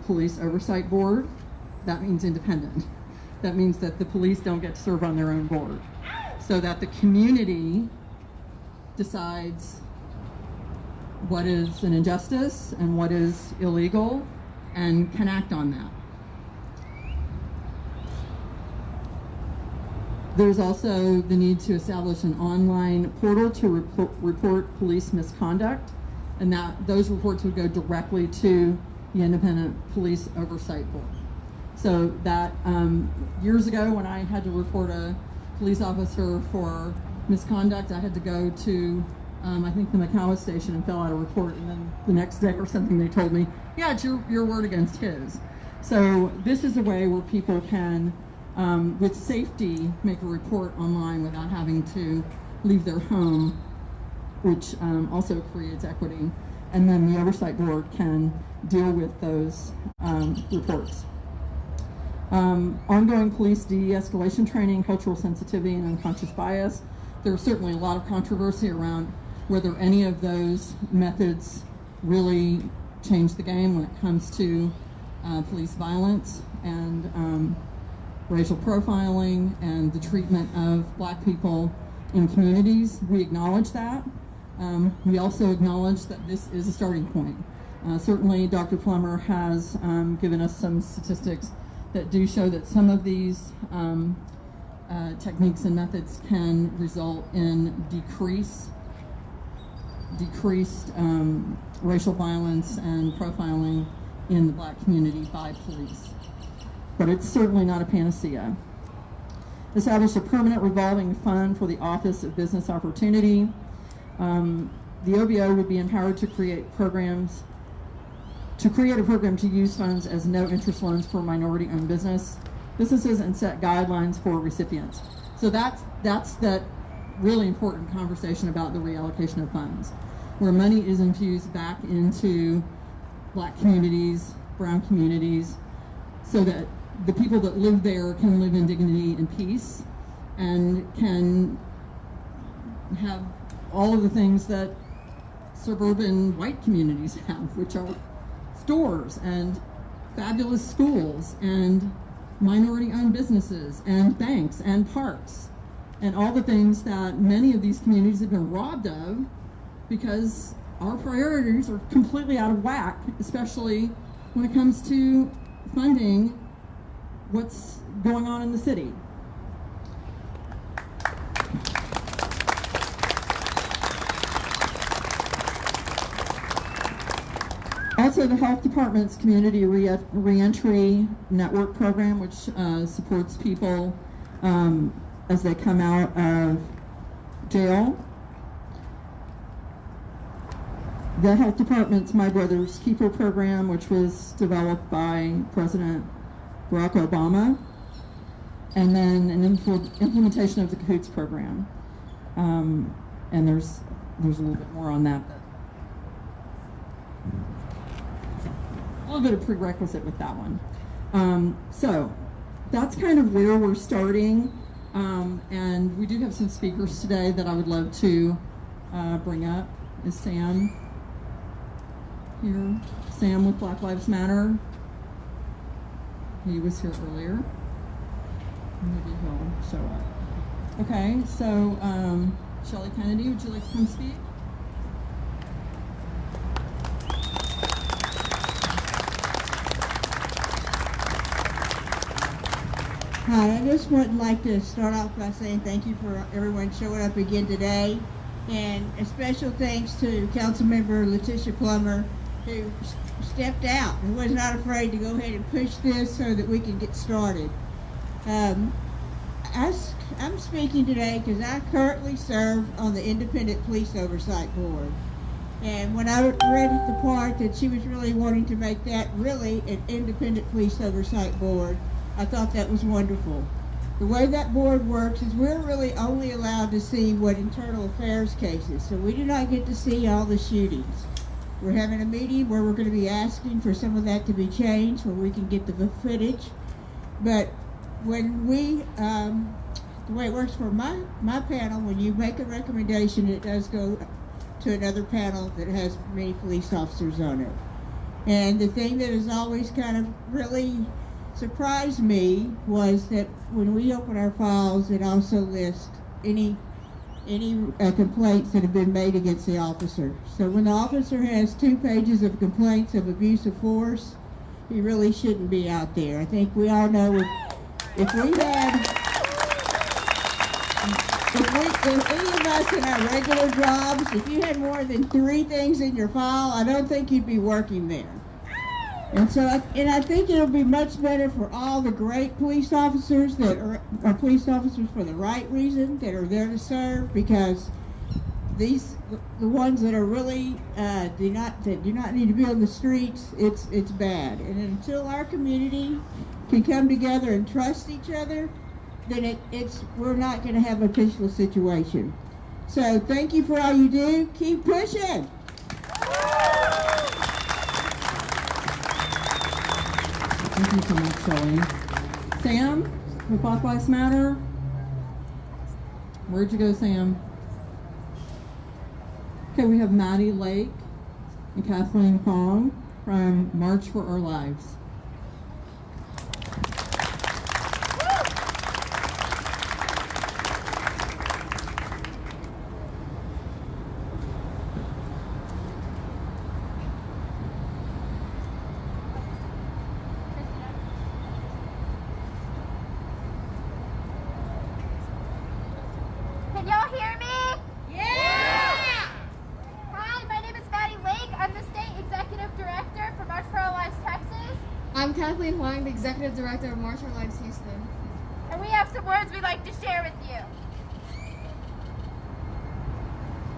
Police Oversight Board. That means independent. That means that the police don't get to serve on their own board. So that the community decides what is an injustice and what is illegal and can act on that. There's also the need to establish an online portal to report police misconduct, and that those reports would go directly to the Independent Police Oversight Board. So that years ago when I had to report a police officer for misconduct, I had to go to I think the McCowa station and fill out a report, and then the next day or something they told me, yeah, it's your word against his. So this is a way where people can, with safety, make a report online without having to leave their home, which also creates equity. And then the Oversight Board can deal with those reports. Ongoing police de-escalation training, cultural sensitivity, and unconscious bias. There's certainly a lot of controversy around whether any of those methods really change the game when it comes to police violence and racial profiling and the treatment of Black people in communities. We acknowledge that. We also acknowledge that this is a starting point. Certainly Dr. Plummer has given us some statistics that do show that some of these techniques and methods can result in decreased racial violence and profiling in the Black community by police. But it's certainly not a panacea. Establish a permanent revolving fund for the Office of Business Opportunity. The OBO would be empowered to create a program to use funds as no-interest loans for minority-owned businesses and set guidelines for recipients. So that's that really important conversation about the reallocation of funds, where money is infused back into Black communities, brown communities, so that the people that live there can live in dignity and peace and can have all of the things that suburban white communities have, which are stores and fabulous schools and minority-owned businesses and banks and parks and all the things that many of these communities have been robbed of because our priorities are completely out of whack, especially when it comes to funding what's going on in the city. Also, the Health Department's Community Reentry Network Program, which supports people as they come out of jail. The Health Department's My Brother's Keeper program, which was developed by President Barack Obama, and then an implementation of the CAHOOTS program. And there's a little bit more on that. A little bit of prerequisite with that one. So that's kind of where we're starting. And we do have some speakers today that I would love to bring up. Is Sam here? Sam with Black Lives Matter. He was here earlier. Maybe he'll show up. Okay, so Shelley Kennedy, would you like to come speak? Hi, I just would like to start off by saying thank you for everyone showing up again today, and a special thanks to Councilmember Letitia Plummer, who stepped out and was not afraid to go ahead and push this so that we can get started. I'm speaking today because I currently serve on the Independent Police Oversight Board. And when I read the part that she was really wanting to make that really an Independent Police Oversight Board, I thought that was wonderful. The way that board works is we're really only allowed to see what internal affairs cases, so we do not get to see all the shootings. We're having a meeting where we're going to be asking for some of that to be changed, where we can get the footage. But when we, the way it works for my panel, when you make a recommendation, it does go to another panel that has many police officers on it. And the thing that has always kind of really surprised me was that when we open our files, it also lists any complaints that have been made against the officer. So when the officer has 2 pages of complaints of abuse of force, he really shouldn't be out there. I think we all know if any of us in our regular jobs, if you had more than 3 things in your file, I don't think you'd be working there. And so, I think it'll be much better for all the great police officers that are police officers for the right reason, that are there to serve, because the ones that are really do not need to be on the streets, it's bad. And until our community can come together and trust each other, then we're not going to have a peaceful situation. So thank you for all you do. Keep pushing. Thank you so much, Shelley. Sam, with Black Lives Matter. Where'd you go, Sam? Okay, we have Maddie Lake and Kathleen Pong from March for Our Lives. Can y'all hear me? Yeah! Hi, my name is Maddie Lake. I'm the State Executive Director for March for Our Lives, Texas. I'm Kathleen Huang, the Executive Director of March for Our Lives, Houston. And we have some words we'd like to share with you.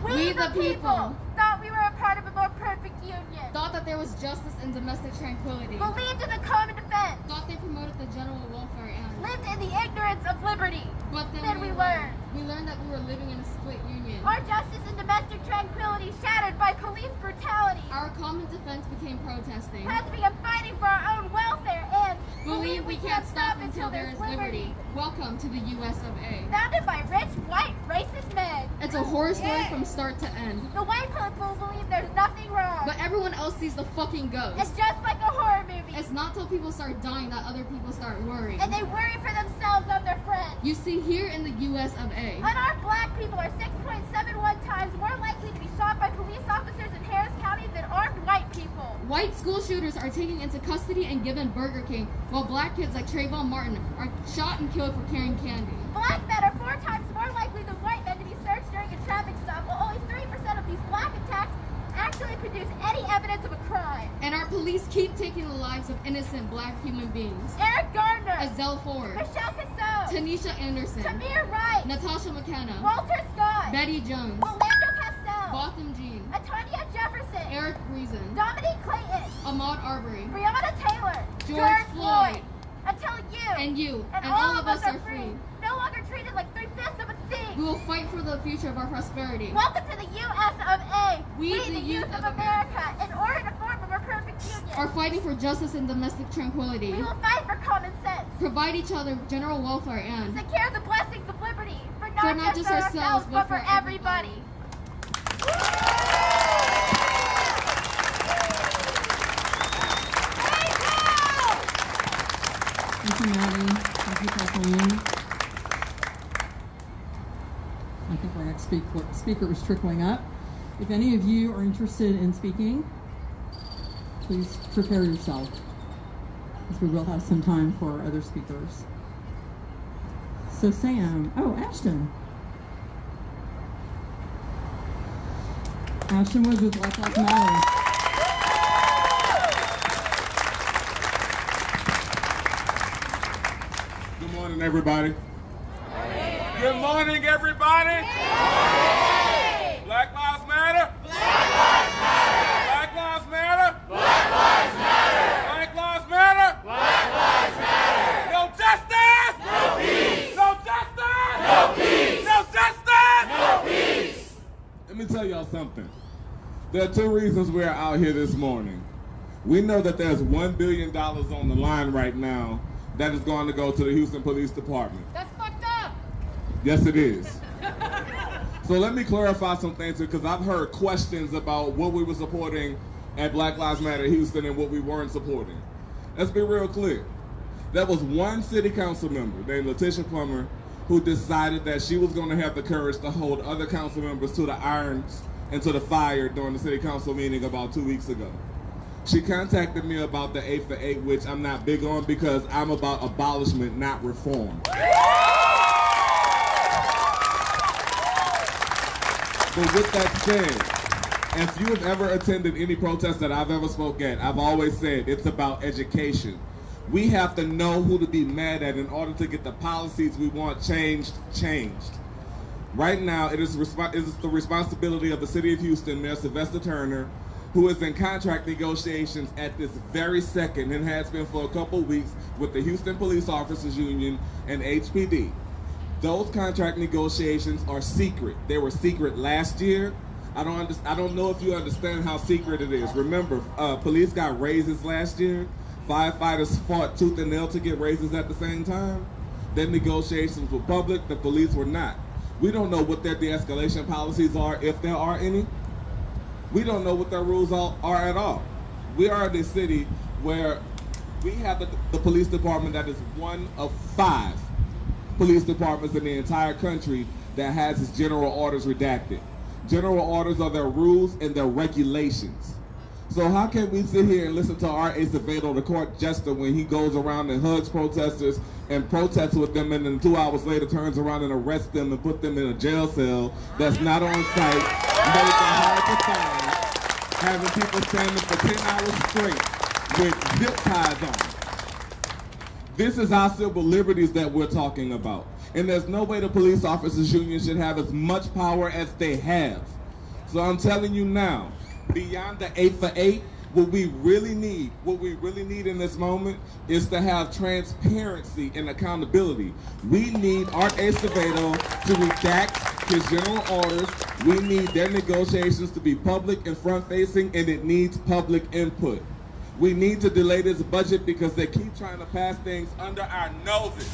We the people thought we were a part of a more perfect union. Thought that there was justice and domestic tranquility. Believed in the common defense. Thought they promoted the general welfare and Lived in the ignorance of liberty. But then we learned. We learned that we were living in a split union. Our justice and domestic tranquility shattered by police brutality. Our common defense became protesting. Had to begin fighting for our own welfare and Believe we can't stop until there is liberty. Welcome to the US of A. Founded by rich, white, racist men. It's a horror story from start to end. The white people believe there's nothing wrong. But everyone else sees the fucking ghost. It's just like a horror movie. It's not till people start dying that other people start worrying. And they worry for themselves and their friends. You see, here in the US of A, Unarmed black people are 6.71 times more likely to be shot by police officers in Harris County than armed white people. white school shooters are taken into custody and given Burger King, while black kids like Trayvon Martin are shot and killed for carrying candy. Black men are 4 times more likely than white men to be searched during a traffic stop, while only 3% of these black attacks actually produce any evidence of a crime. And our police keep taking the lives of innocent black human beings. Eric Gardner, Azelle Ford, Michelle Cassell, Tanisha Anderson, Tamir Wright, Natasha McKenna, Walter Scott, Betty Jones, Orlando Castell, Botham Jean, Antonia Jefferson, Eric Reason, Dominique Clayton, Ahmaud Arbery, Breonna Taylor, George Floyd, until you and all of us are free. No longer treated like 3/5 of a thing. We will fight for the future of our prosperity. Welcome to the US of A. We, the youth of America, in order to form a more perfect union, are fighting for justice and domestic tranquility. we will fight for common sense. Provide each other general welfare and Secure the blessings of liberty for For not just ourselves, but for everybody. Thank you, Maddie. Thank you, Kathleen. I think our next speaker is trickling up. If any of you are interested in speaking, please prepare yourself, because we will have some time for other speakers. So Sam, Ashton. Ashton was with Black Lives Matter. Good morning, everybody. Good morning, everybody. Black Lives Matter. Black Lives Matter. Black Lives Matter. Black Lives Matter. Black Lives Matter. Black Lives Matter. No justice. No peace. No justice. No peace. No justice. No peace. Let me tell y'all something. There are 2 reasons we're out here this morning. We know that there's $1 billion on the line right now that is going to go to the Houston Police Department. That's fucked up. Yes, it is. So let me clarify some things here, because I've heard questions about what we were supporting at Black Lives Matter Houston and what we weren't supporting. Let's be real clear. There was one city council member named Letitia Plummer who decided that she was going to have the courage to hold other council members to the irons and to the fire during the city council meeting about 2 weeks ago. She contacted me about the 8 for 8, which I'm not big on because I'm about abolishment, not reform. But with that said, if you have ever attended any protest that I've ever spoke at, I've always said it's about education. We have to know who to be mad at in order to get the policies we want changed. Right now, it is the responsibility of the City of Houston, Mayor Sylvester Turner, who is in contract negotiations at this very second and has been for a couple weeks with the Houston Police Officers Union and HPD. Those contract negotiations are secret. They were secret last year. I don't know if you understand how secret it is. Remember, police got raises last year. Firefighters fought tooth and nail to get raises at the same time. Their negotiations were public, the police were not. We don't know what their de-escalation policies are, if there are any. We don't know what their rules are at all. We are in a city where we have the police department that is one of 5 police departments in the entire country that has its general orders redacted. General orders are their rules and their regulations. So how can we sit here and listen to R.A. Acevedo, the court jester, when he goes around and hugs protesters and protests with them and then 2 hours later turns around and arrests them and put them in a jail cell that's not on site, make it hard to find, having people standing for 10 hours straight with zip ties on. This is our civil liberties that we're talking about. And there's no way the police officers union should have as much power as they have. So I'm telling you now, beyond the 8 for 8, what we really need in this moment is to have transparency and accountability. We need Art Acevedo to redact his general orders. We need their negotiations to be public and front-facing, and it needs public input. We need to delay this budget because they keep trying to pass things under our noses.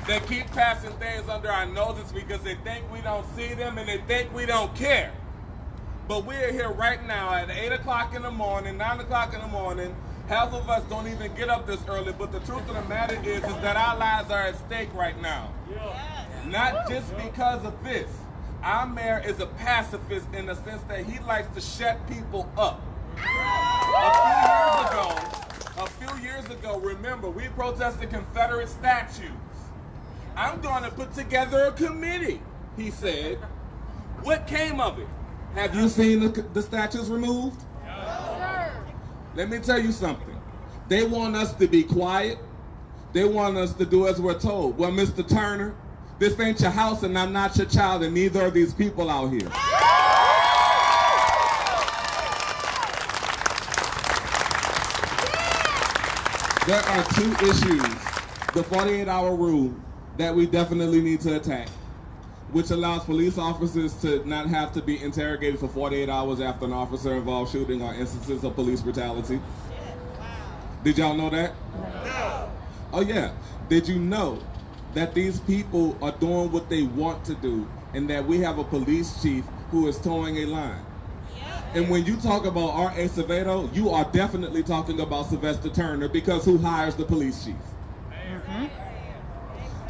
They keep passing things under our noses because they think we don't see them and they think we don't care. But we're here right now at 8 o'clock in the morning, 9 o'clock in the morning. Half of us don't even get up this early, but the truth of the matter is that our lives are at stake right now. Not just because of this. Our mayor is a pacifist in the sense that he likes to shut people up. A few years ago, remember, we protested Confederate statues. I'm going to put together a committee, he said. What came of it? Have you seen the statues removed? Sir. Let me tell you something. They want us to be quiet. They want us to do as we're told. Well, Mr. Turner, this ain't your house and I'm not your child and neither are these people out here. There are 2 issues. The 48-hour rule that we definitely need to attack, which allows police officers to not have to be interrogated for 48 hours after an officer-involved shooting or instances of police brutality. Did y'all know that? No. Oh yeah. Did you know that these people are doing what they want to do and that we have a police chief who is towing a line? And when you talk about R.A. Acevedo, you are definitely talking about Sylvester Turner because who hires the police chief?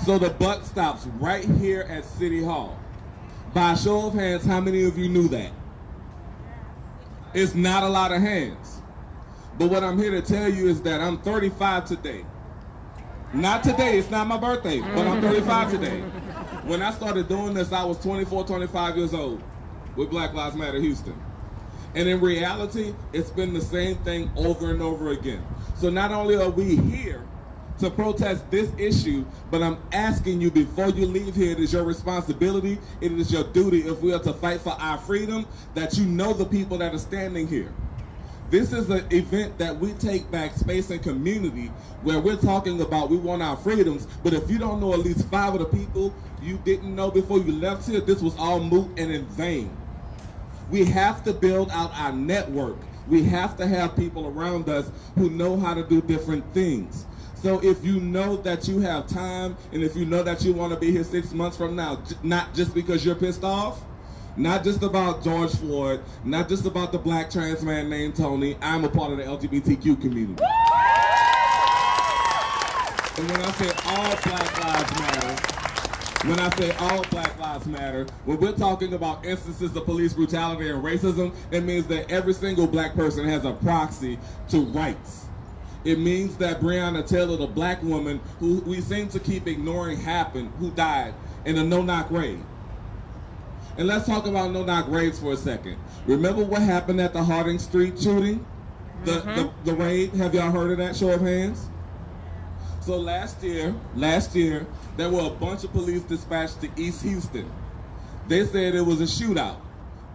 So the buck stops right here at City Hall. By a show of hands, how many of you knew that? It's not a lot of hands. But what I'm here to tell you is that I'm 35 today. Not today, it's not my birthday, but I'm 35 today. When I started doing this, I was 24, 25 years old with Black Lives Matter Houston. And in reality, it's been the same thing over and over again. So not only are we here to protest this issue, but I'm asking you before you leave here, it is your responsibility, it is your duty, if we are to fight for our freedom, that you know the people that are standing here. This is an event that we take back space and community where we're talking about we want our freedoms, but if you don't know at least 5 of the people you didn't know before you left here, this was all moot and in vain. We have to build out our network. We have to have people around us who know how to do different things. So if you know that you have time, and if you know that you want to be here 6 months from now, not just because you're pissed off, not just about George Floyd, not just about the black trans man named Tony, I'm a part of the LGBTQ community. And when I say all black lives matter, when we're talking about instances of police brutality and racism, it means that every single black person has a proxy to rights. It means that Breonna Taylor, the black woman who we seem to keep ignoring happened, who died in a no-knock raid. And let's talk about no-knock raids for a second. Remember what happened at the Harding Street shooting? The raid? Have y'all heard of that? Show of hands. So last year, there were a bunch of police dispatched to East Houston. They said it was a shootout.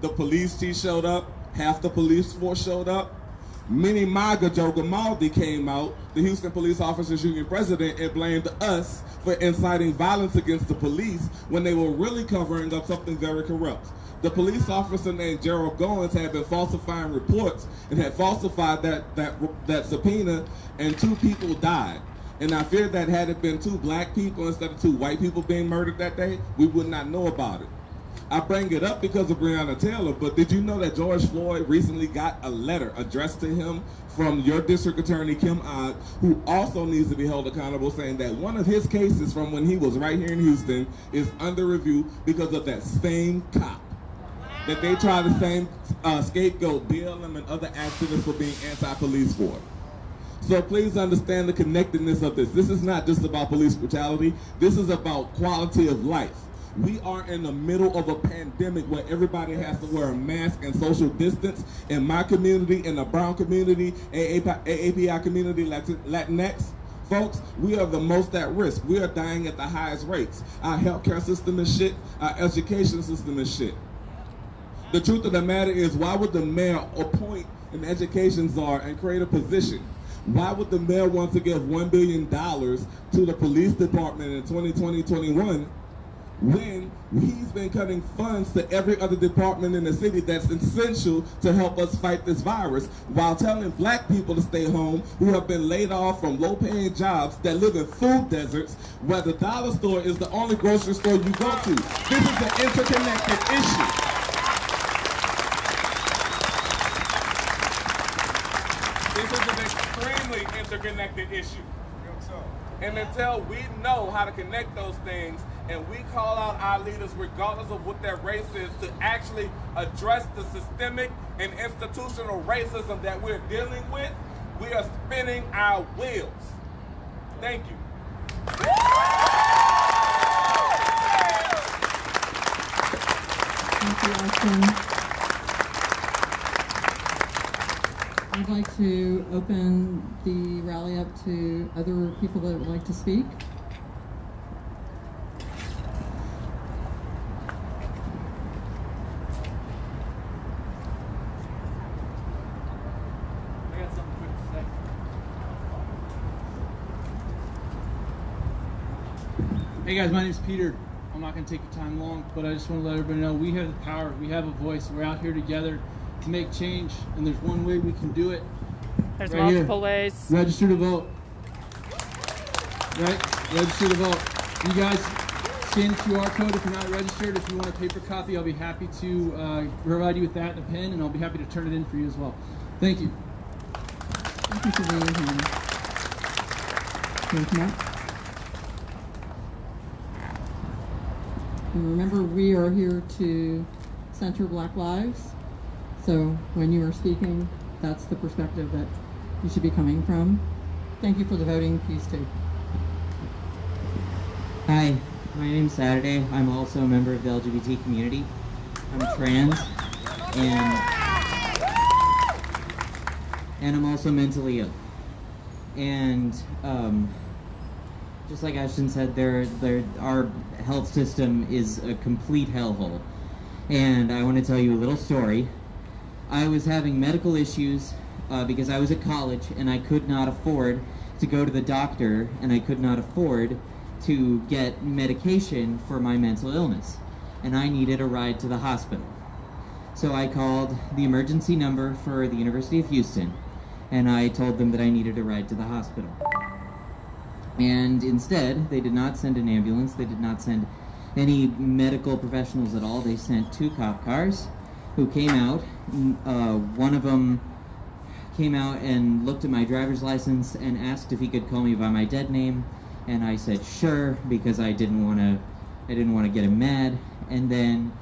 The police chief showed up, half the police force showed up. Minnie Maga Joe Gamaldi came out, the Houston Police Officers Union president, and blamed us for inciting violence against the police when they were really covering up something very corrupt. The police officer named Gerald Goins had been falsifying reports and had falsified that subpoena, and 2 people died. And I fear that had it been 2 black people instead of 2 white people being murdered that day, we would not know about it. I bring it up because of Breonna Taylor, but did you know that George Floyd recently got a letter addressed to him from your district attorney, Kim Odd, who also needs to be held accountable, saying that one of his cases from when he was right here in Houston is under review because of that same cop. That they try the same scapegoat BLM and other activists for being anti-police for. So please understand the connectedness of this. This is not just about police brutality. This is about quality of life. We are in the middle of a pandemic where everybody has to wear a mask and social distance. In my community, in the brown community, AAPI community, Latinx, folks, we are the most at risk. We are dying at the highest rates. Our healthcare system is shit. Our education system is shit. The truth of the matter is, why would the mayor appoint an education czar and create a position? Why would the mayor want to give $1 billion to the police department in 2020-21 when he's been cutting funds to every other department in the city that's essential to help us fight this virus, while telling black people to stay home who have been laid off from low-paying jobs that live in food deserts where the dollar store is the only grocery store you go to? This is an interconnected issue. This is an extremely interconnected issue. And until we know how to connect those things and we call out our leaders regardless of what their race is to actually address the systemic and institutional racism that we're dealing with, we are spinning our wheels. Thank you. Thank you, Austin. I'd like to open the rally up to other people that would like to speak. I got something quick to say. Hey guys, my name's Peter. I'm not going to take your time long, but I just want to let everybody know we have the power, we have a voice, we're out here together to make change, and there's one way we can do it. There's right multiple here. ways. Register to vote. Right? Register to vote. You guys scan the QR code if you're not registered. If you want a paper copy, I'll be happy to provide you with that and a pen, and I'll be happy to turn it in for you as well. Thank you. Thank you for being here. Can you come up? And remember, we are here to center Black lives. So when you are speaking, that's the perspective that you should be coming from. Thank you for the voting piece too. Hi, my name's Saturday. I'm also a member of the LGBT community. I'm trans, and I'm also mentally ill. And just like Ashton said, our health system is a complete hellhole. And I want to tell you a little story. I was having medical issues because I was at college and I could not afford to go to the doctor, and I could not afford to get medication for my mental illness, and I needed a ride to the hospital. So I called the emergency number for the University of Houston, and I told them that I needed a ride to the hospital. And instead, they did not send an ambulance. They did not send any medical professionals at all. They sent 2 cop cars who came out. One of them came out and looked at my driver's license and asked if he could call me by my dead name. And I said sure, because I didn't want to get him mad. And then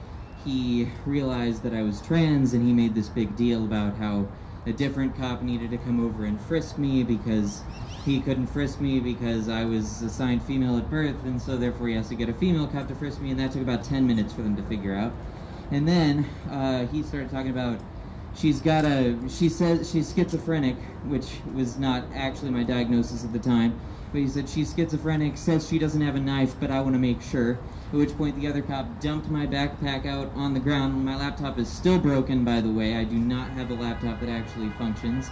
he realized that I was trans, and he made this big deal about how a different cop needed to come over and frisk me because he couldn't frisk me because I was assigned female at birth, and so therefore he has to get a female cop to frisk me, and that took about 10 minutes for them to figure out. And then he started talking about she says she's schizophrenic, which was not actually my diagnosis at the time, but he said she's schizophrenic, says she doesn't have a knife, but I want to make sure. At which point the other cop dumped my backpack out on the ground. My laptop is still broken, by the way. I do not have a laptop that actually functions.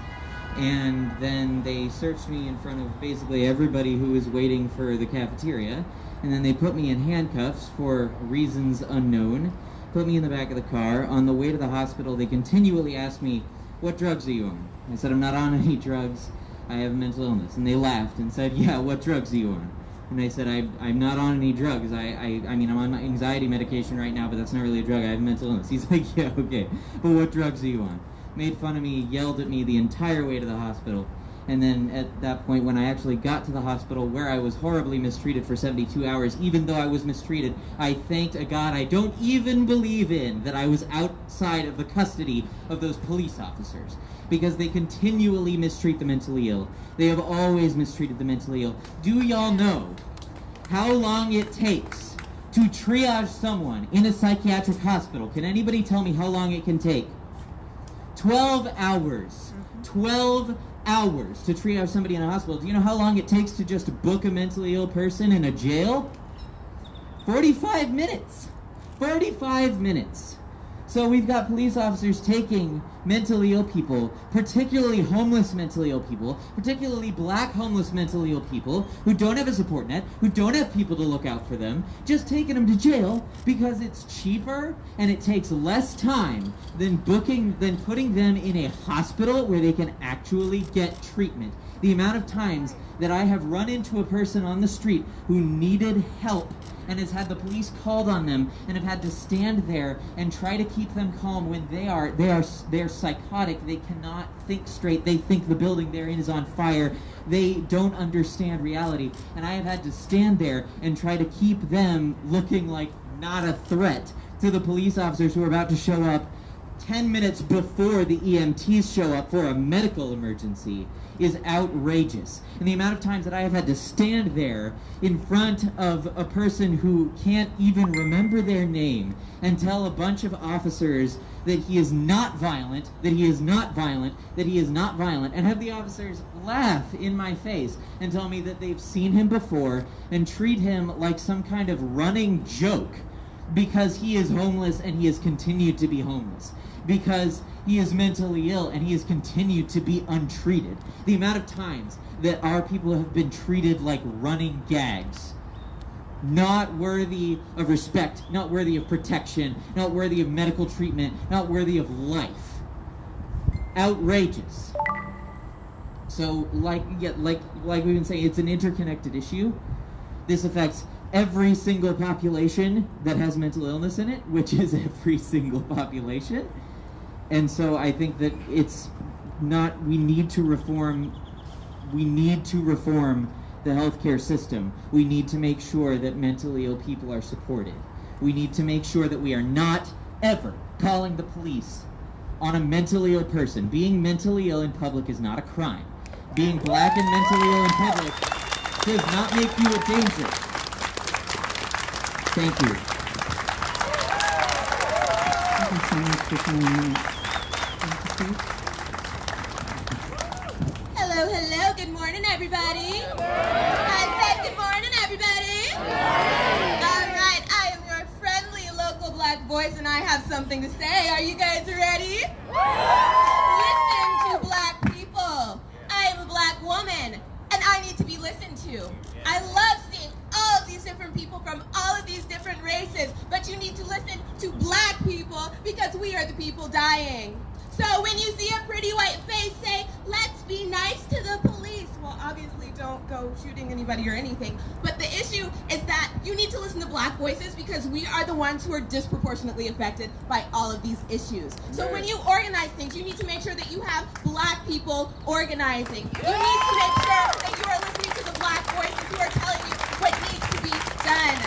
And then they searched me in front of basically everybody who was waiting for the cafeteria. And then they put me in handcuffs for reasons unknown. Put me in the back of the car. On the way to the hospital, they continually asked me, "What drugs are you on?" I said, "I'm not on any drugs. I have a mental illness." And they laughed and said, "Yeah, what drugs are you on?" And I said, I'm not on any drugs. I mean, I'm on my anxiety medication right now, but that's not really a drug. I have a mental illness. He's like, "Yeah, okay. But what drugs are you on?" Made fun of me, yelled at me the entire way to the hospital. And then at that point, when I actually got to the hospital, where I was horribly mistreated for 72 hours, even though I was mistreated, I thanked a God I don't even believe in that I was outside of the custody of those police officers. Because they continually mistreat the mentally ill. They have always mistreated the mentally ill. Do y'all know how long it takes to triage someone in a psychiatric hospital? Can anybody tell me how long it can take? 12 hours. 12 hours to triage somebody in a hospital. Do you know how long it takes to just book a mentally ill person in a jail? 45 minutes. 45 minutes. So we've got police officers taking mentally ill people, particularly homeless mentally ill people, particularly black homeless mentally ill people who don't have a support net, who don't have people to look out for them, just taking them to jail because it's cheaper and it takes less time than putting them in a hospital where they can actually get treatment. The amount of times that I have run into a person on the street who needed help and has had the police called on them and have had to stand there and try to keep them calm when they're psychotic. They cannot think straight. They think the building they're in is on fire. They don't understand reality. And I have had to stand there and try to keep them looking like not a threat to the police officers who are about to show up 10 minutes before the EMTs show up for a medical emergency is outrageous. And the amount of times that I have had to stand there in front of a person who can't even remember their name and tell a bunch of officers that he is not violent, that he is not violent, that he is not violent, and have the officers laugh in my face and tell me that they've seen him before and treat him like some kind of running joke because he is homeless and he has continued to be homeless. Because he is mentally ill and he has continued to be untreated. The amount of times that our people have been treated like running gags, not worthy of respect, not worthy of protection, not worthy of medical treatment, not worthy of life. Outrageous. So like we've been saying, it's an interconnected issue. This affects every single population that has mental illness in it, which is every single population. And so I think that we need to reform the healthcare system. We need to make sure that mentally ill people are supported. We need to make sure that we are not ever calling the police on a mentally ill person. Being mentally ill in public is not a crime. Being black and mentally ill in public does not make you a danger. Thank you. Thank you so much for coming. Hello, good morning, everybody. I said good morning, everybody. All right, I am your friendly local black voice, and I have something to say. Are you guys ready? Listen to black people. I am a black woman, and I need to be listened to. I love seeing all of these different people from all of these different races, but you need to listen to black people because we are the people dying. So when you see a pretty white face, say, "Let's be nice to the police." Well, obviously don't go shooting anybody or anything. But the issue is that you need to listen to Black voices because we are the ones who are disproportionately affected by all of these issues. So when you organize things, you need to make sure that you have Black people organizing. You need to make sure that you are listening to the Black voices who are telling you what needs to be done.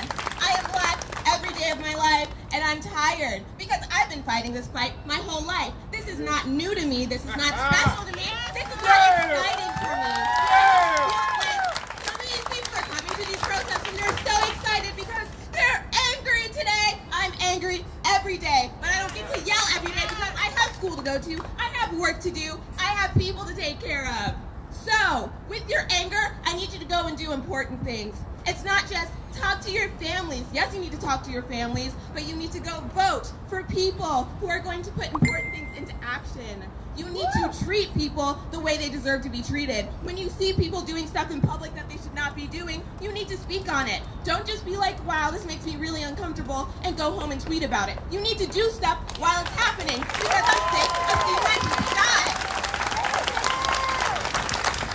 I am Black every day of my life, and I'm tired because I've been fighting this fight my whole life. This is not new to me. This is not special to me. This is not exciting for me. Like, some of these people are coming to these protests and they're so excited because they're angry today. I'm angry every day, but I don't get to yell every day because I have school to go to. I have work to do. I have people to take care of. So, with your anger, I need you to go and do important things. It's not just talk to your families. Yes, you need to talk to your families, but you need to go vote for people who are going to put important things into action. You need to treat people the way they deserve to be treated. When you see people doing stuff in public that they should not be doing, you need to speak on it. Don't just be like, wow, this makes me really uncomfortable, and go home and tweet about it. You need to do stuff while it's happening because I'm sick of seeing my people die.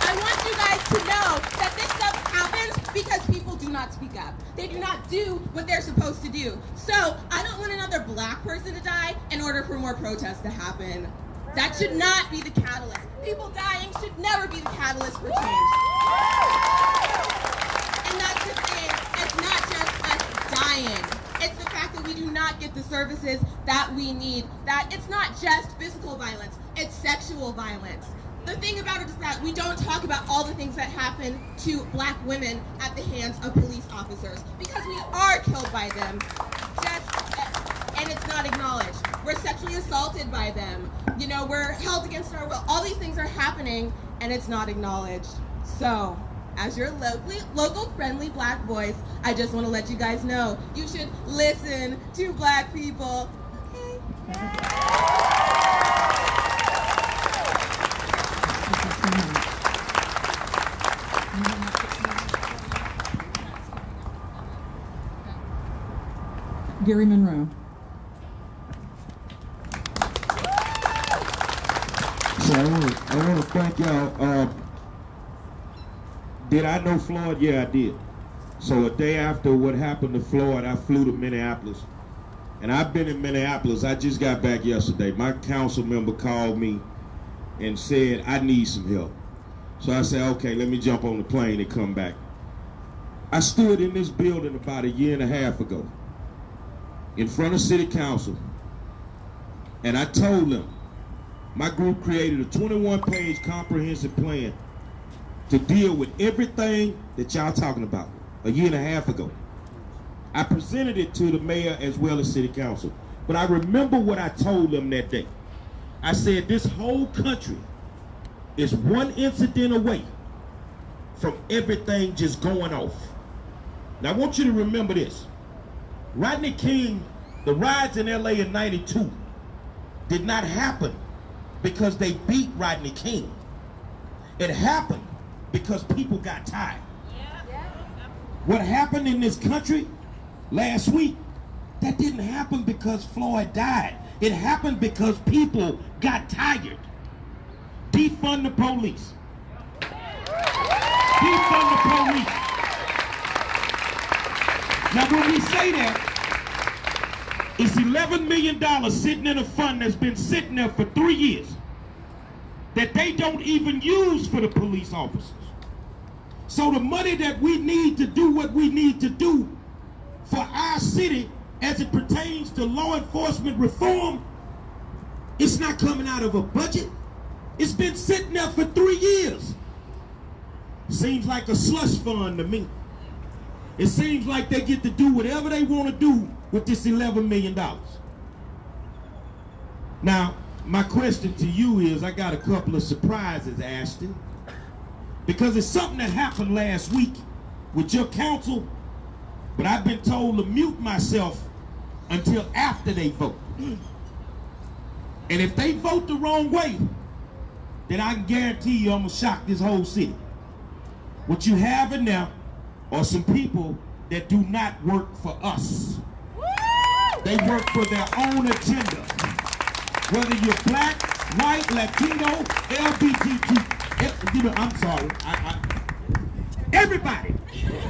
I want you guys to know that this stuff happens because people do not speak up. They do not do what they're supposed to do. So I don't want another Black person to die in order for more protests to happen. That should not be the catalyst. People dying should never be the catalyst for change. And that's the thing. It's not just us dying. It's the fact that we do not get the services that we need. That it's not just physical violence. It's sexual violence. The thing about it is that we don't talk about all the things that happen to Black women at the hands of police officers because we are killed by them, and it's not acknowledged. We're sexually assaulted by them. You know, we're held against our will. All these things are happening, and it's not acknowledged. So, as your local friendly Black voice, I just want to let you guys know you should listen to Black people. Okay? Gary Monroe. So I want to thank y'all. Did I know Floyd? Yeah, I did. So a day after what happened to Floyd, I flew to Minneapolis. And I've been in Minneapolis. I just got back yesterday. My council member called me and said, I need some help. So I said, okay, let me jump on the plane and come back. I stood in this building about a year and a half ago in front of City Council, and I told them my group created a 21-page comprehensive plan to deal with everything that y'all talking about a year and a half ago. I presented it to the mayor as well as City Council, but I remember what I told them that day. I said this whole country is one incident away from everything just going off. Now I want you to remember this. Rodney King, the riots in LA in '92 did not happen because they beat Rodney King. It happened because people got tired. What happened in this country last week, that didn't happen because Floyd died. It happened because people got tired. Defund the police. Defund the police. Now when we say that, it's $11 million sitting in a fund that's been sitting there for 3 years that they don't even use for the police officers. So the money that we need to do what we need to do for our city as it pertains to law enforcement reform, it's not coming out of a budget. It's been sitting there for 3 years. Seems like a slush fund to me. It seems like they get to do whatever they want to do with this $11 million. Now, my question to you is, I got a couple of surprises, Ashton, because it's something that happened last week with your council, but I've been told to mute myself until after they vote. And if they vote the wrong way, then I can guarantee you I'm going to shock this whole city. What you have in there are some people that do not work for us. They work for their own agenda. Whether you're black, white, Latino, LGBTQ, You know, I'm sorry. Everybody,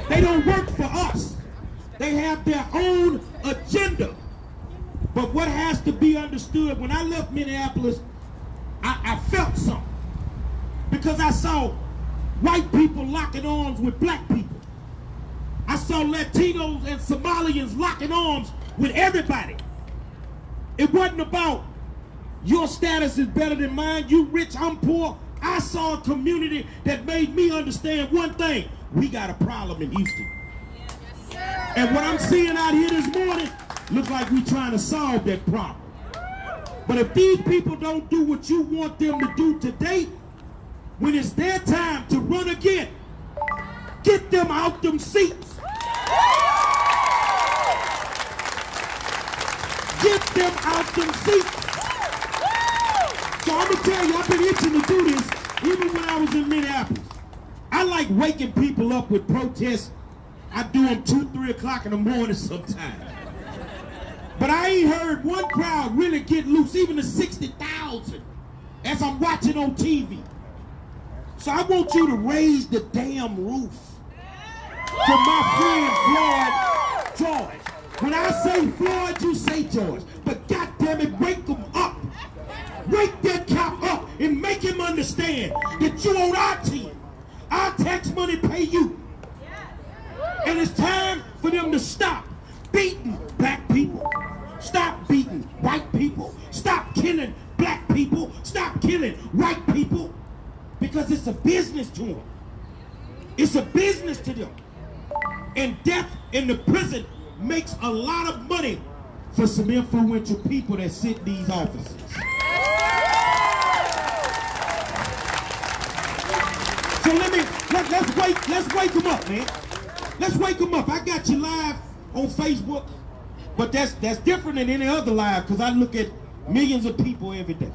they don't work for us. They have their own agenda. But what has to be understood, when I left Minneapolis, I felt something. Because I saw white people locking arms with black people. I saw Latinos and Somalians locking arms with everybody. It wasn't about your status is better than mine, you rich, I'm poor. I saw a community that made me understand one thing. We got a problem in Houston. Yes, and what I'm seeing out here this morning looks like we're trying to solve that problem. But if these people don't do what you want them to do today, when it's their time to run again, get them out them seats. Get them out them seats. So I'm gonna tell you, I've been itching to do this even when I was in Minneapolis. I like waking people up with protests. I do them 2, 3 o'clock in the morning sometimes. But I ain't heard one crowd really get loose, even the 60,000, as I'm watching on TV. So I want you to raise the damn roof for my friend Floyd George. When I say Floyd, you say George. But goddammit, wake them up. Wake that cop up and make him understand that you on our team. Our tax money pay you. And it's time for them to stop beating black people. Stop beating white people. Stop killing black people. Stop killing white people. Because it's a business to them. It's a business to them. And death in the prison makes a lot of money for some influential people that sit in these offices. So let's wake them up, man. Let's wake them up. I got you live on Facebook, but that's different than any other live because I look at millions of people every day.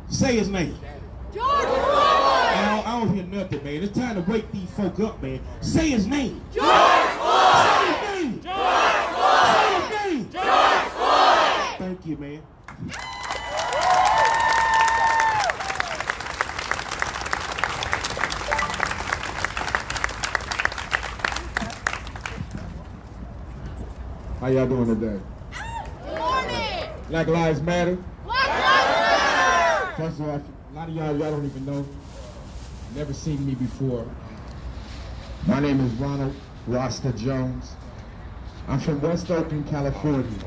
Say his name. George Floyd! I don't hear nothing, man. It's time to wake these folk up, man. Say his name. George Floyd! Say his name. George Floyd! Say his name. George Floyd! Thank you, man. How y'all doing today? Good morning! Black Lives Matter? Black Lives Matter! First of all, a lot of y'all don't even know. Never seen me before. My name is Ronald Rasta Jones. I'm from West Oakland, California.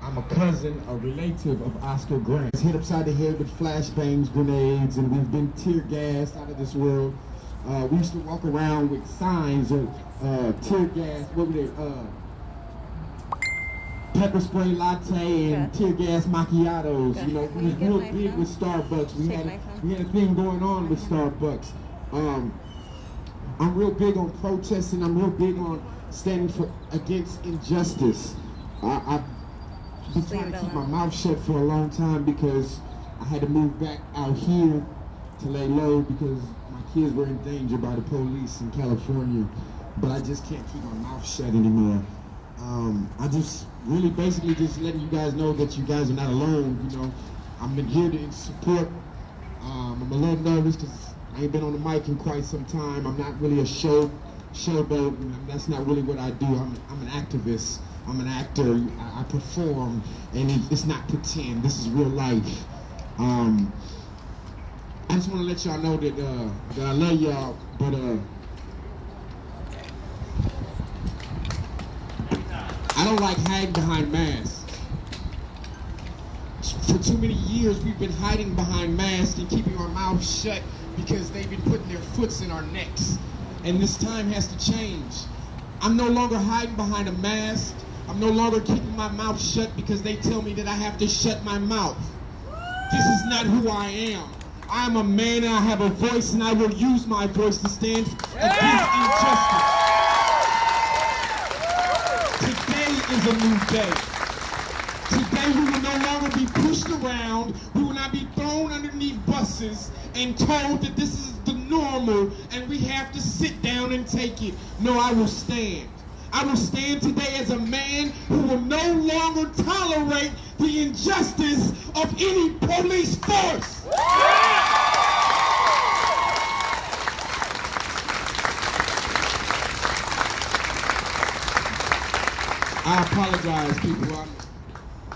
I'm a cousin, a relative of Oscar Grant. He's hit upside the head with flashbangs, grenades, and we've been tear gassed out of this world. We used to walk around with signs of tear gas, what were they? Pepper spray latte and tear gas macchiatos. You know, we was real big with Starbucks. We had a thing going on with Starbucks. I'm real big on protesting. I'm real big on standing against injustice. I've been trying to keep my mouth shut for a long time because I had to move back out here to lay low because my kids were in danger by the police in California. But I just can't keep my mouth shut anymore. I just really basically just letting you guys know that you guys are not alone. You know, I'm here to support. I'm a little nervous because I ain't been on the mic in quite some time. I'm not really a showboat. That's not really what I do. I'm an activist. I'm an actor. I perform, and it's not pretend. This is real life. I just want to let y'all know that I love y'all, but I don't like hiding behind masks. For too many years, we've been hiding behind masks and keeping our mouths shut because they've been putting their foots in our necks. And this time has to change. I'm no longer hiding behind a mask. I'm no longer keeping my mouth shut because they tell me that I have to shut my mouth. This is not who I am. I am a man and I have a voice, and I will use my voice to stand against injustice. Is a new day. Today we will no longer be pushed around. We will not be thrown underneath buses and told that this is the normal and we have to sit down and take it. No, I will stand. I will stand today as a man who will no longer tolerate the injustice of any police force. I apologize, people. I'm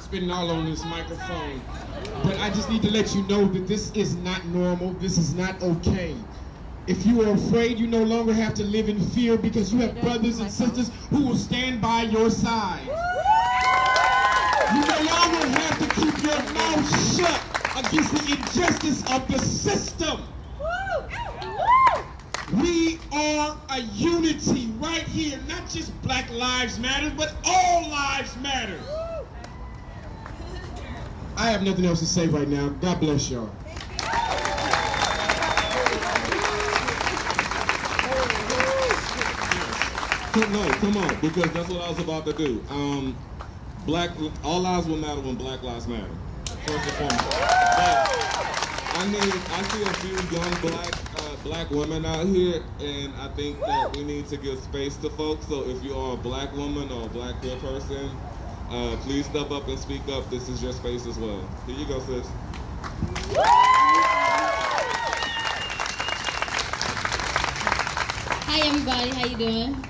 spitting all on this microphone. But I just need to let you know that this is not normal. This is not okay. If you are afraid, you no longer have to live in fear because you have brothers and sisters who will stand by your side. You no longer have to keep your mouth shut against the injustice of the system. We are a unity right here. Not just Black Lives Matter, but all lives matter. I have nothing else to say right now. God bless y'all. No, come on, because that's what I was about to do. All lives will matter when Black Lives Matter, first and foremost. But, I see a few young black women out here, and I think that we need to give space to folks. So if you are a black woman or a black queer person, please step up and speak up. This is your space as well. Here you go, sis. Hi everybody, how you doing?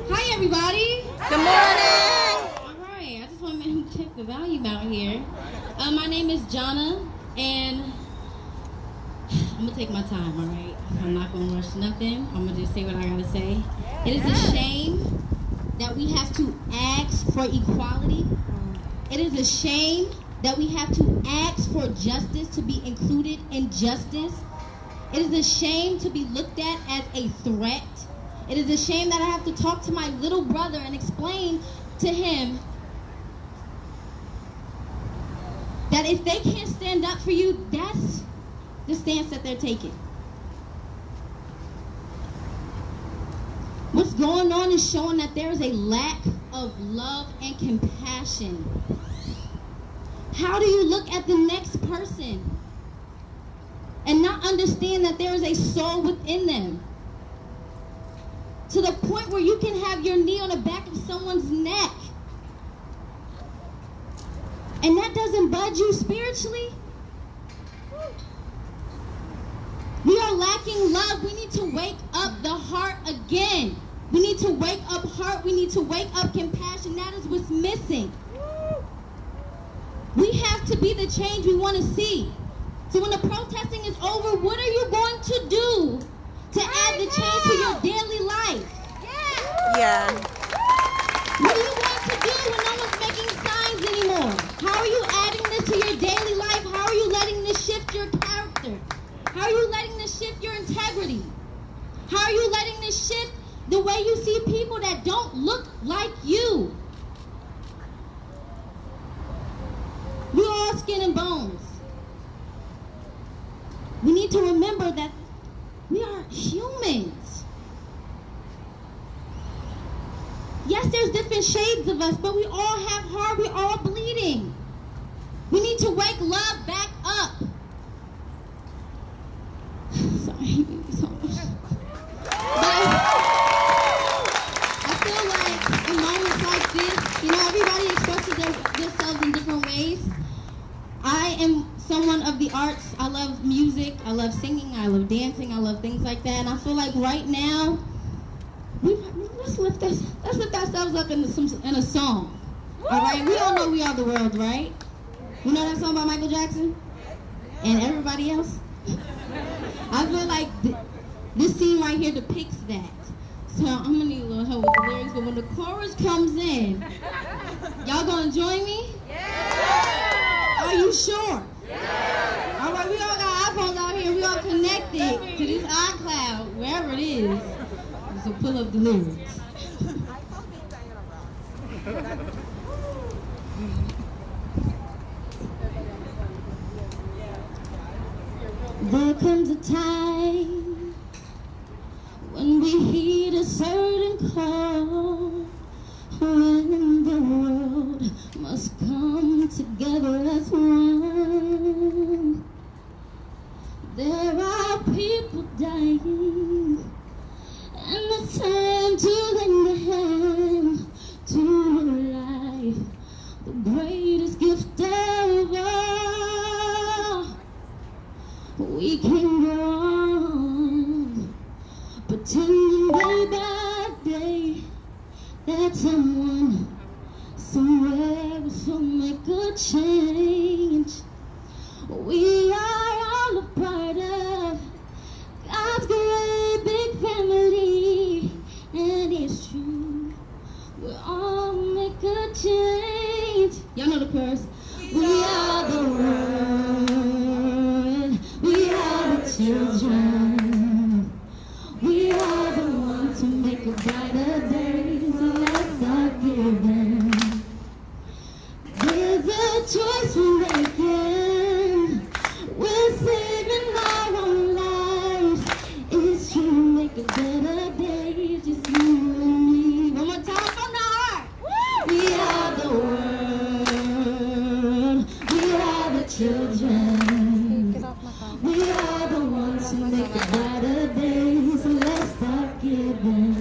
Hi everybody. Good morning. All right, I just want to check the volume out here. My name is Jonna, and I'm gonna take my time. All right, I'm not gonna rush nothing. I'm gonna just say what I gotta say. It is a shame that we have to ask for equality. It is a shame that we have to ask for justice, to be included in justice. It is a shame to be looked at as a threat. It is a shame that I have to talk to my little brother and explain to him that if they can't stand up for you, that's the stance that they're taking. What's going on is showing that there is a lack of love and compassion. How do you look at the next person and not understand that there is a soul within them? To the point where you can have your knee on the back of someone's neck, and that doesn't budge you spiritually? We are lacking love. We need to wake up the heart again. We need to wake up heart. We need to wake up compassion. That is what's missing. We have to be the change we want to see. So when the protesting is over, what are you going to do to add the change to your daily life? Yeah. What are you going to do when no one's making signs anymore? How are you adding this to your daily life? How are you letting this shift your character? How are you letting this shift your integrity? How are you letting this shift the way you see people that don't look like you? We're all skin and bones. We need to remember that we are humans. Yes, there's different shades of us, but we all have heart, we're all bleeding. We need to wake love back up. Sorry, I hate you so much. But I feel like in moments like this, you know, everybody expresses themselves in different ways. I am someone of the arts. I love music, I love singing, I love dancing, I love things like that. And I feel like right now, let's lift ourselves up in a song. All right, we all know We Are the World, right? You know that song by Michael Jackson? And everybody else? I feel like this scene right here depicts that. So I'm gonna need a little help with the lyrics, but when the chorus comes in, y'all gonna join me? Yeah! Are you sure? Yeah! All right, we all got iPhones out here, we all connected to this iCloud, wherever it is. So pull up the lyrics. There comes a time when we heed a certain call, when the world must come together as one. There are people dying, and it's time to lend a hand to life, the greatest gift of all. We can go on pretending day by day that someone We are all a part of God's great big family, and it's true. We'll all make a change. Y'all know the chorus. We are the world. We are the children. We are the ones who make a brighter day. So let's start giving. There's a choice we're making. We're saving our own lives. It's true, make a better day. Just you and me. One more time from the heart. We are the world. We are the children. We are the ones who make a brighter day. So let's start giving.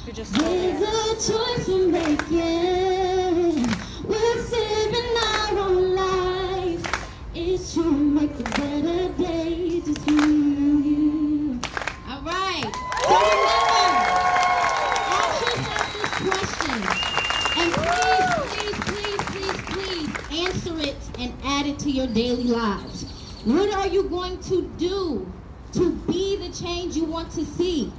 There's a choice we're making. We're saving our own lives. It's true, make a better day. Just you and you. All right. So remember, ask yourself this question. And please answer it and add it to your daily lives. What are you going to do to be the change you want to see?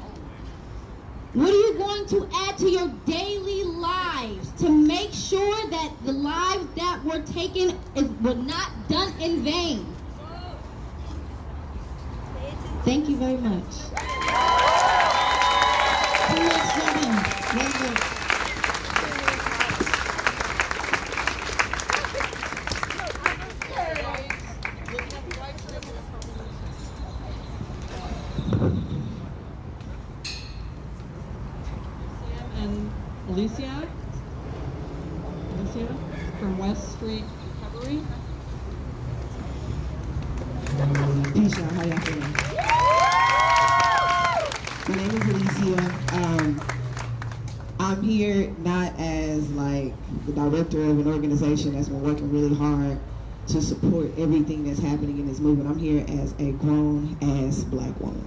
What are you going to add to your daily lives to make sure that the lives that were taken were not done in vain? Thank you very much. Very good. Alicia from West Street Recovery. Peace, y'all. How y'all feeling? My name is Alicia. I'm here not as like the director of an organization that's been working really hard to support everything that's happening in this movement. I'm here as a grown-ass black woman.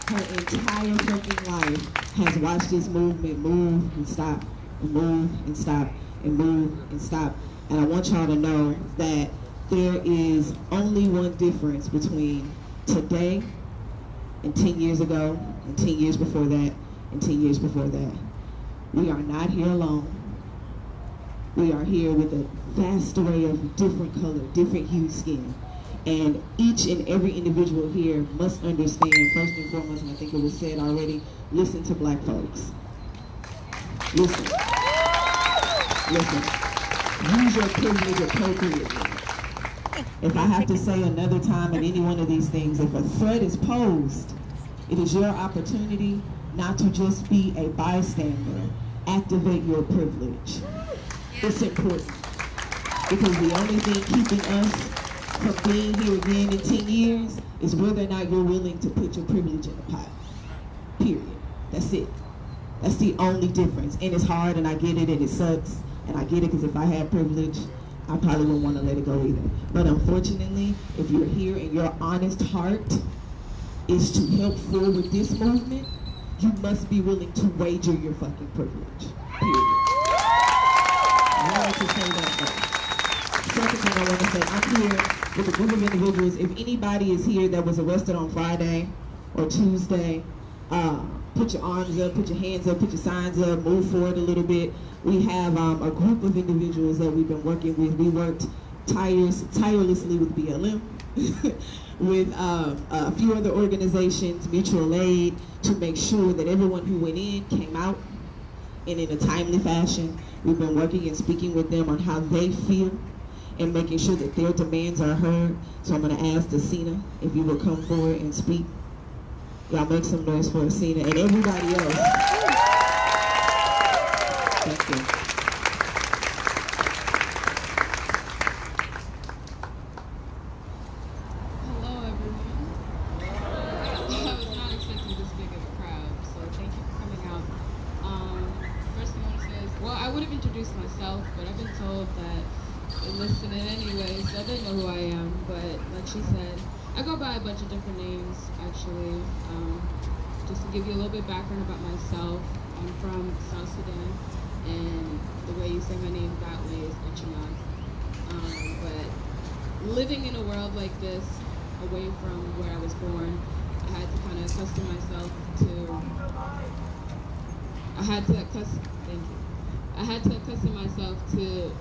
Her entire fucking life has watched this movement move and stop and move and stop and move and stop. And I want y'all to know that there is only one difference between today and 10 years ago and 10 years before that and 10 years before that. We are not here alone. We are here with a vast array of different color, different hued skin. And each and every individual here must understand, first and foremost, and I think it was said already, listen to black folks. Listen. Listen. Use your privilege appropriately. If I have to say another time in any one of these things, if a threat is posed, it is your opportunity not to just be a bystander. Activate your privilege. It's important. Because the only thing keeping us from being here again in 10 years is whether or not you're willing to put your privilege in the pot. Period. That's it. That's the only difference. And it's hard, and I get it, and it sucks, and I get it, because if I had privilege, I probably wouldn't want to let it go either. But unfortunately, if you're here and your honest heart is to help forward this movement, you must be willing to wager your fucking privilege. Period. I wanted to say that first. Second thing I want to say, I'm here with a group of individuals. If anybody is here that was arrested on Friday or Tuesday, put your arms up, put your hands up, put your signs up, move forward a little bit. We have a group of individuals that we've been working with. We worked tirelessly with BLM, with a few other organizations, mutual aid, to make sure that everyone who went in came out and in a timely fashion. We've been working and speaking with them on how they feel and making sure that their demands are heard. So I'm going to ask Asina if you will come forward and speak. Y'all make some noise for Asina and everybody else. Thank you. Hello, everyone. I was not expecting this big of a crowd, so thank you for coming out. First thing I want to say is, well, I would have introduced myself, but I've been told that they're listening anyway, so they know who I am. But like she said, I go by a bunch of different names, actually. Just to give you a little bit background about myself, I'm from South Sudan, and the way you say my name that way is Echinag. living in a world like this, away from where I was born, I had to kind of accustom myself to. I had to accustom myself to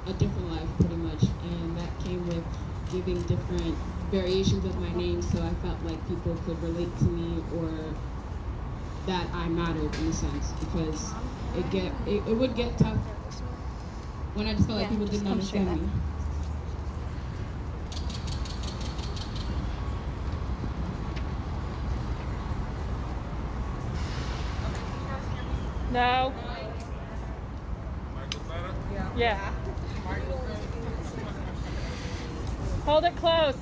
a different life, pretty much, and that came with giving different variations of my name, so I felt like people could relate to me, or that I mattered in a sense, because it would get tough when I just felt like people didn't understand me. No. Yeah. Hold it close.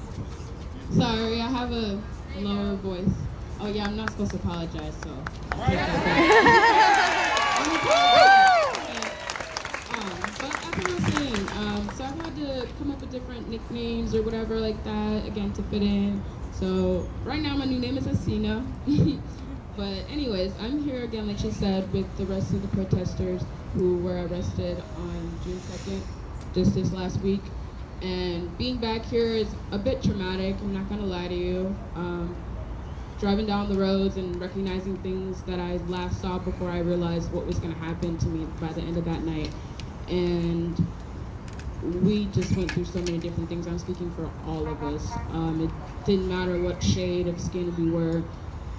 Sorry, I have a lower voice. Oh yeah, I'm not supposed to apologize, so. But as I was saying, so I've had to come up with different nicknames or whatever like that, again, to fit in. So right now my new name is Asina. But anyways, I'm here again, like she said, with the rest of the protesters who were arrested on June 2nd, just this last week. And being back here is a bit traumatic, I'm not gonna lie to you. Driving down the roads and recognizing things that I last saw before I realized what was gonna happen to me by the end of that night. And we just went through so many different things. I'm speaking for all of us. It didn't matter what shade of skin we were,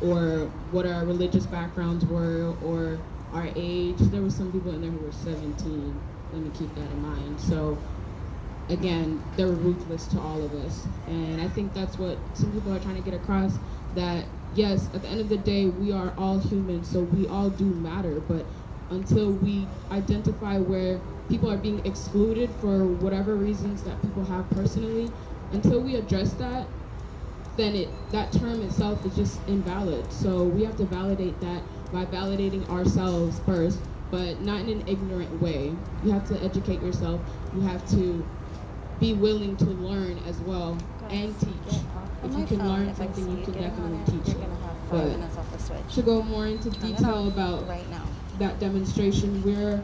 or what our religious backgrounds were, or our age. There were some people in there who were 17. Let me keep that in mind. So again, they were ruthless to all of us. And I think that's what some people are trying to get across, that yes, at the end of the day, we are all human, so we all do matter. But until we identify where people are being excluded for whatever reasons that people have personally, until we address that, then that term itself is just invalid. So we have to validate that by validating ourselves first, but not in an ignorant way. You have to educate yourself. You have to be willing to learn as well and teach. If you can learn something, you can definitely teach it. But to go more into detail about that demonstration, we're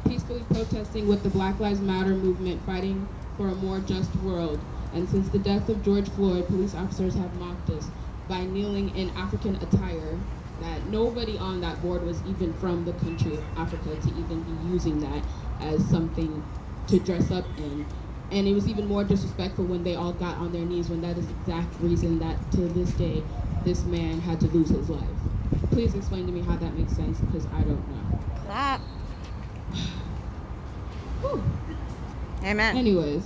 peacefully protesting with the Black Lives Matter movement, fighting for a more just world. And since the death of George Floyd, police officers have mocked us by kneeling in African attire, that nobody on that board was even from the country of Africa to even be using that as something to dress up in. And it was even more disrespectful when they all got on their knees, when that is the exact reason that to this day, this man had to lose his life. Please explain to me how that makes sense, because I don't know. Clap. Amen. Anyways,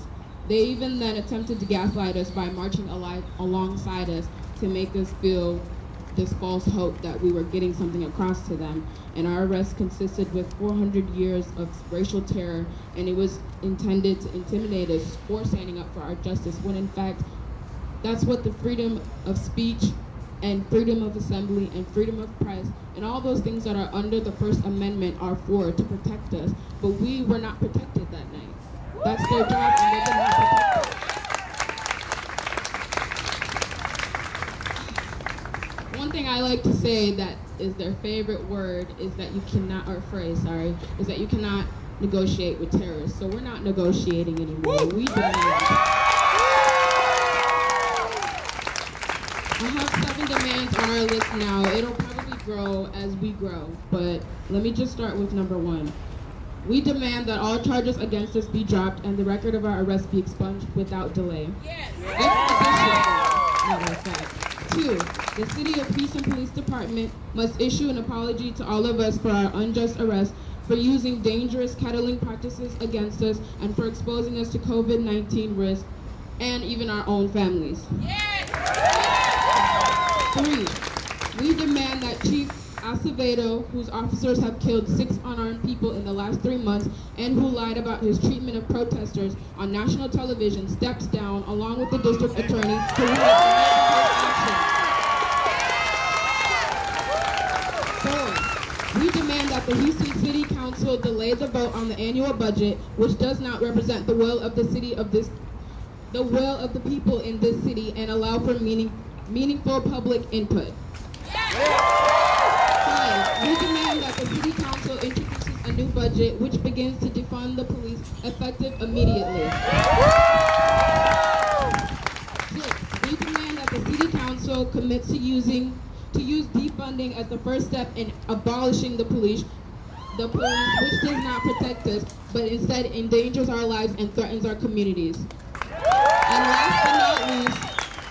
they even then attempted to gaslight us by marching alongside us to make us feel this false hope that we were getting something across to them. And our arrest consisted with 400 years of racial terror, and it was intended to intimidate us for standing up for our justice, when in fact, that's what the freedom of speech and freedom of assembly and freedom of press and all those things that are under the First Amendment are for, to protect us. But we were not protected that night. That's their job, and they did not protect us. One thing I like to say that is their favorite word is that you cannot, or phrase, sorry, is that you cannot negotiate with terrorists. So we're not negotiating anymore. We demand. I have 7 demands on our list now. It'll probably grow as we grow, but let me just start with number 1. We demand that all charges against us be dropped and the record of our arrest be expunged without delay. Yes. Matter of fact. 2, the City of Houston Police Department must issue an apology to all of us for our unjust arrest, for using dangerous kettling practices against us, and for exposing us to COVID-19 risk, and even our own families. Yes. 3, we demand that Chief Acevedo, whose officers have killed 6 unarmed people in the last 3 months and who lied about his treatment of protesters on national television, steps down along with the district attorney who has action. 4, we demand that the Houston City Council delay the vote on the annual budget, which does not represent the will of the people in this city, and allow for meaningful public input. 5, we demand that the City Council introduces a new budget which begins to defund the police effective immediately. also commit to use defunding as the first step in abolishing the police, which does not protect us, but instead endangers our lives and threatens our communities. And last but not least,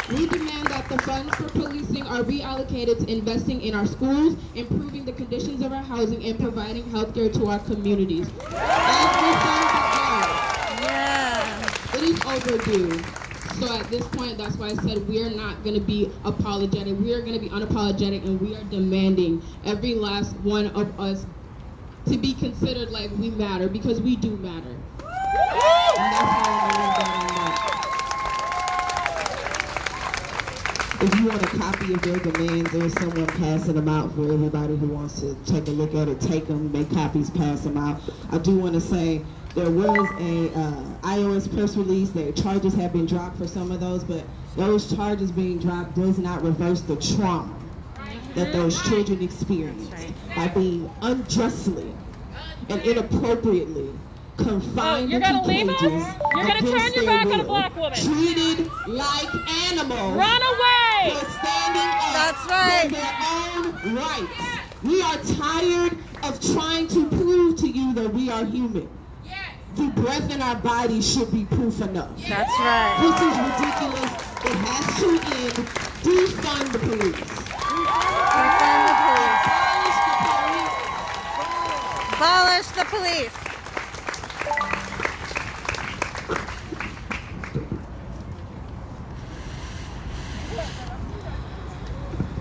we demand that the funds for policing are reallocated to investing in our schools, improving the conditions of our housing, and providing health care to our communities. It is overdue. So at this point, that's why I said we are not going to be apologetic. We are going to be unapologetic, and we are demanding every last one of us to be considered like we matter, because we do matter. And that's how I'm going to leave that on that. If you want a copy of their demands, there's someone passing them out for everybody who wants to take a look at it. Take them, make copies, pass them out. I do want to say there was a iOS press release. Their charges have been dropped for some of those, but those charges being dropped does not reverse the trauma that those children experienced by being unjustly and inappropriately confined you're gonna leave us? You're gonna turn your back on a black woman. Treated like animals. Run away! For standing up for their own rights. We are tired of trying to prove to you that we are human. The breath in our bodies should be proof enough. That's right. This is ridiculous. It has to end. Defund the police. Defund the police. Abolish the police.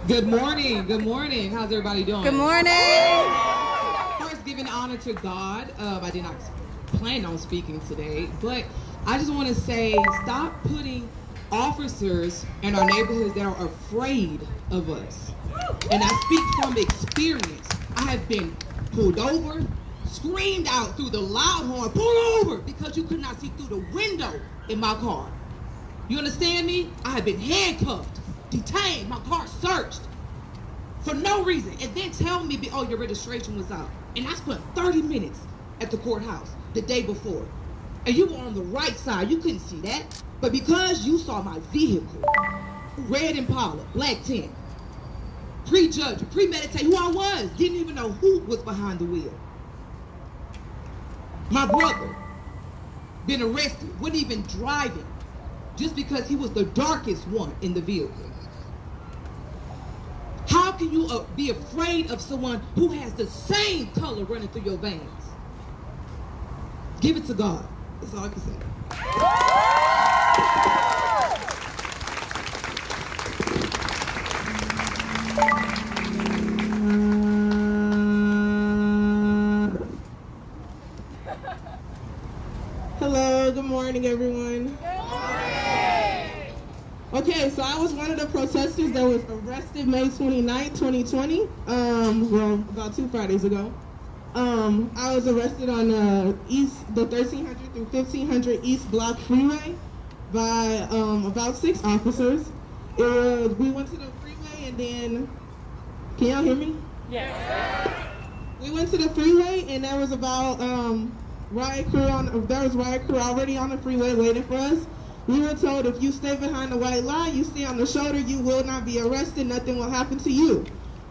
Good morning. Good morning. How's everybody doing? Good morning. First, giving honor to God. I did not plan on speaking today, but I just want to say, stop putting officers in our neighborhoods that are afraid of us. And I speak from experience. I have been pulled over, screamed out through the loud horn, pull over, because you could not see through the window in my car. You understand me? I have been handcuffed, detained, my car searched for no reason, and then tell me, oh, your registration was out. And I spent 30 minutes at the courthouse the day before. And you were on the right side, you couldn't see that. But because you saw my vehicle, red Impala, black tint, prejudged, premeditated who I was, didn't even know who was behind the wheel. My brother, been arrested, wasn't even driving, just because he was the darkest one in the vehicle. How can you be afraid of someone who has the same color running through your veins? Give it to God. That's all I can say. Hello, good morning, everyone. Okay, so I was one of the protesters that was arrested May 29, 2020, well, about 2 Fridays ago. I was arrested on the 1300 through 1500 East Block Freeway by about 6 officers. We went to the freeway and then, can y'all hear me? Yes. We went to the freeway and there was about riot crew already on the freeway waiting for us. We were told if you stay behind the white line, you stay on the shoulder, you will not be arrested, nothing will happen to you.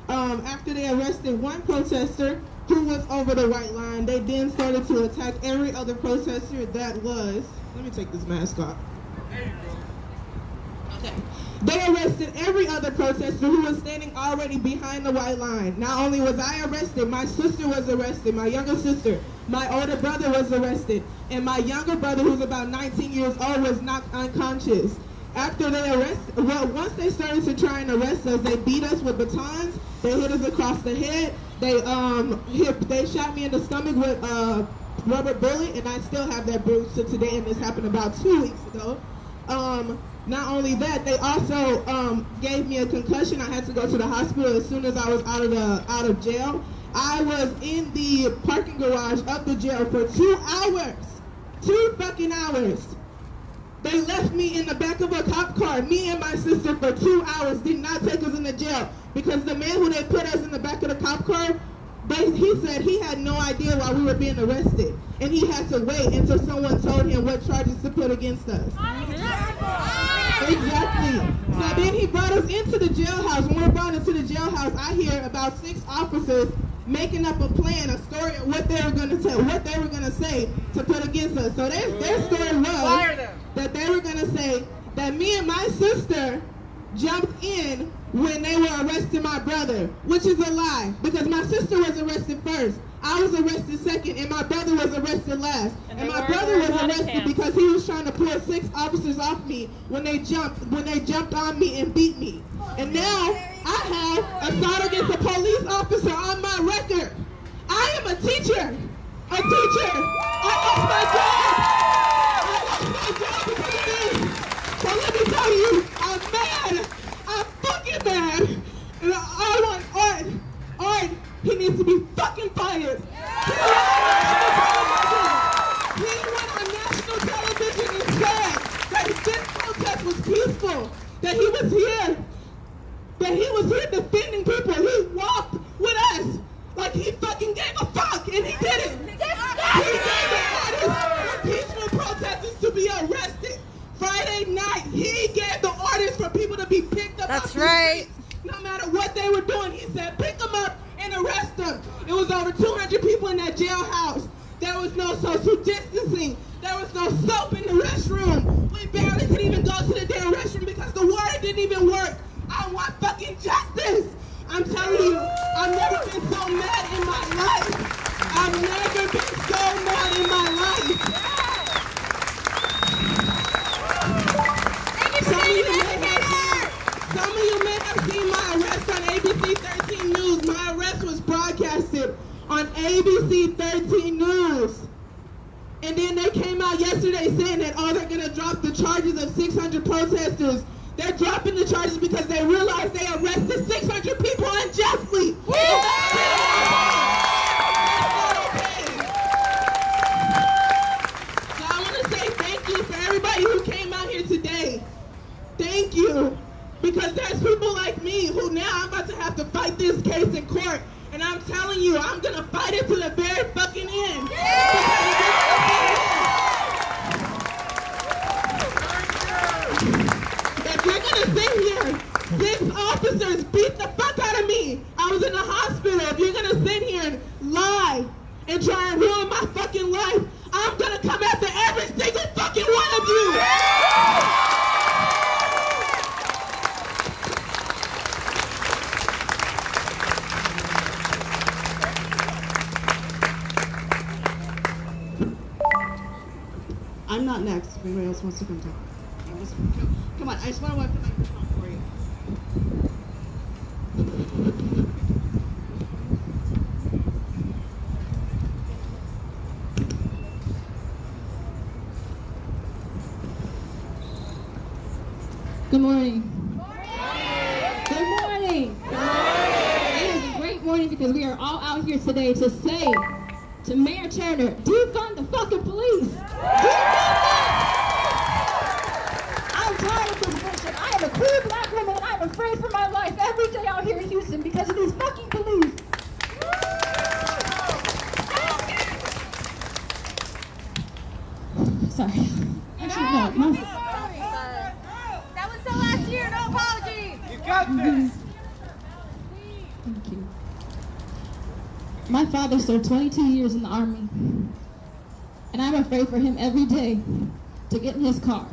After they arrested one protester who was over the white line, they then started to attack every other protester that was, let me take this mask off. Okay. They arrested every other protester who was standing already behind the white line. Not only was I arrested, my sister was arrested, my younger sister, my older brother was arrested, and my younger brother, who's about 19 years old, was knocked unconscious. After they once they started to try and arrest us, they beat us with batons, they hit us across the head, they shot me in the stomach with a rubber bullet, and I still have that bruise to today, and this happened about 2 weeks ago. Not only that, they also gave me a concussion. I had to go to the hospital as soon as I was out of jail. I was in the parking garage of the jail for 2 hours. 2 fucking hours. They left me in the back of a cop car, me and my sister, for 2 hours, did not take us into jail. Because the man who they put us in the back of the cop car, he said he had no idea why we were being arrested. And he had to wait until someone told him what charges to put against us. Exactly. So then he brought us into the jailhouse. When we're brought into the jailhouse, I hear about 6 officers making up a plan, a story of what they were going to tell, what they were going to say to put against us. So their story was that they were going to say that me and my sister jumped in when they were arresting my brother, which is a lie, because my sister was arrested first. I was arrested second, and my brother was arrested last. And my brother was arrested because he was trying to pull 6 officers off me when they jumped on me and beat me. And now I have assault against a police officer on my record. I am a teacher. A teacher. I lost my job. I lost my job because of this. So let me tell you, I'm mad. I'm fucking mad. And I want Art, he needs to be fucking fired. He went on national television and said that this protest was peaceful, that he was here defending people. He walked with us like he fucking gave a fuck, and he did it. He gave the orders for peaceful protesters to be arrested. Friday night, he gave the orders for people to be picked up. That's right. No matter what they were doing, he said, pick them up and arrest them. It was over 200 people in that jailhouse. There was no social distancing. There was no soap in the restroom. We barely could even go to the damn restroom because the water didn't even work. I want fucking justice. I'm telling you, I've never been so mad in my life. I've never been so mad in my life. Some of you may have seen my arrest on ABC 13 News. My arrest was broadcasted on ABC 13 News. And then they came out yesterday saying that, oh, they're going to drop the charges of 600 protesters. They're dropping the charges because they realized they arrested 600 people unjustly. That's not okay. So I want to say thank you for everybody who came out here today. Thank you. Because there's people like me who now I'm about to have to fight this case in court. And I'm telling you, I'm going to fight it to the very fucking end. If you're going to sit here, 6 officers beat the fuck out of me. I was in the hospital. If you're going to sit here and lie and try and ruin my fucking life, I'm going to come after every single fucking one of you. I'm not next. If anybody else wants to come talk. Come on, I just want to wipe the microphone for you. Good morning. Good morning. It is a great morning because we are all out here today to say to Mayor Turner, defund the fucking police. Defund them. I'm tired of this bullshit. I am a queer black woman and I'm afraid for my life every day out here in Houston because of these fucking police. Sorry. Actually, no. That was the last year. No apologies. You got this. Thank you. My father served 22 years in the Army, and I'm afraid for him every day to get in his car.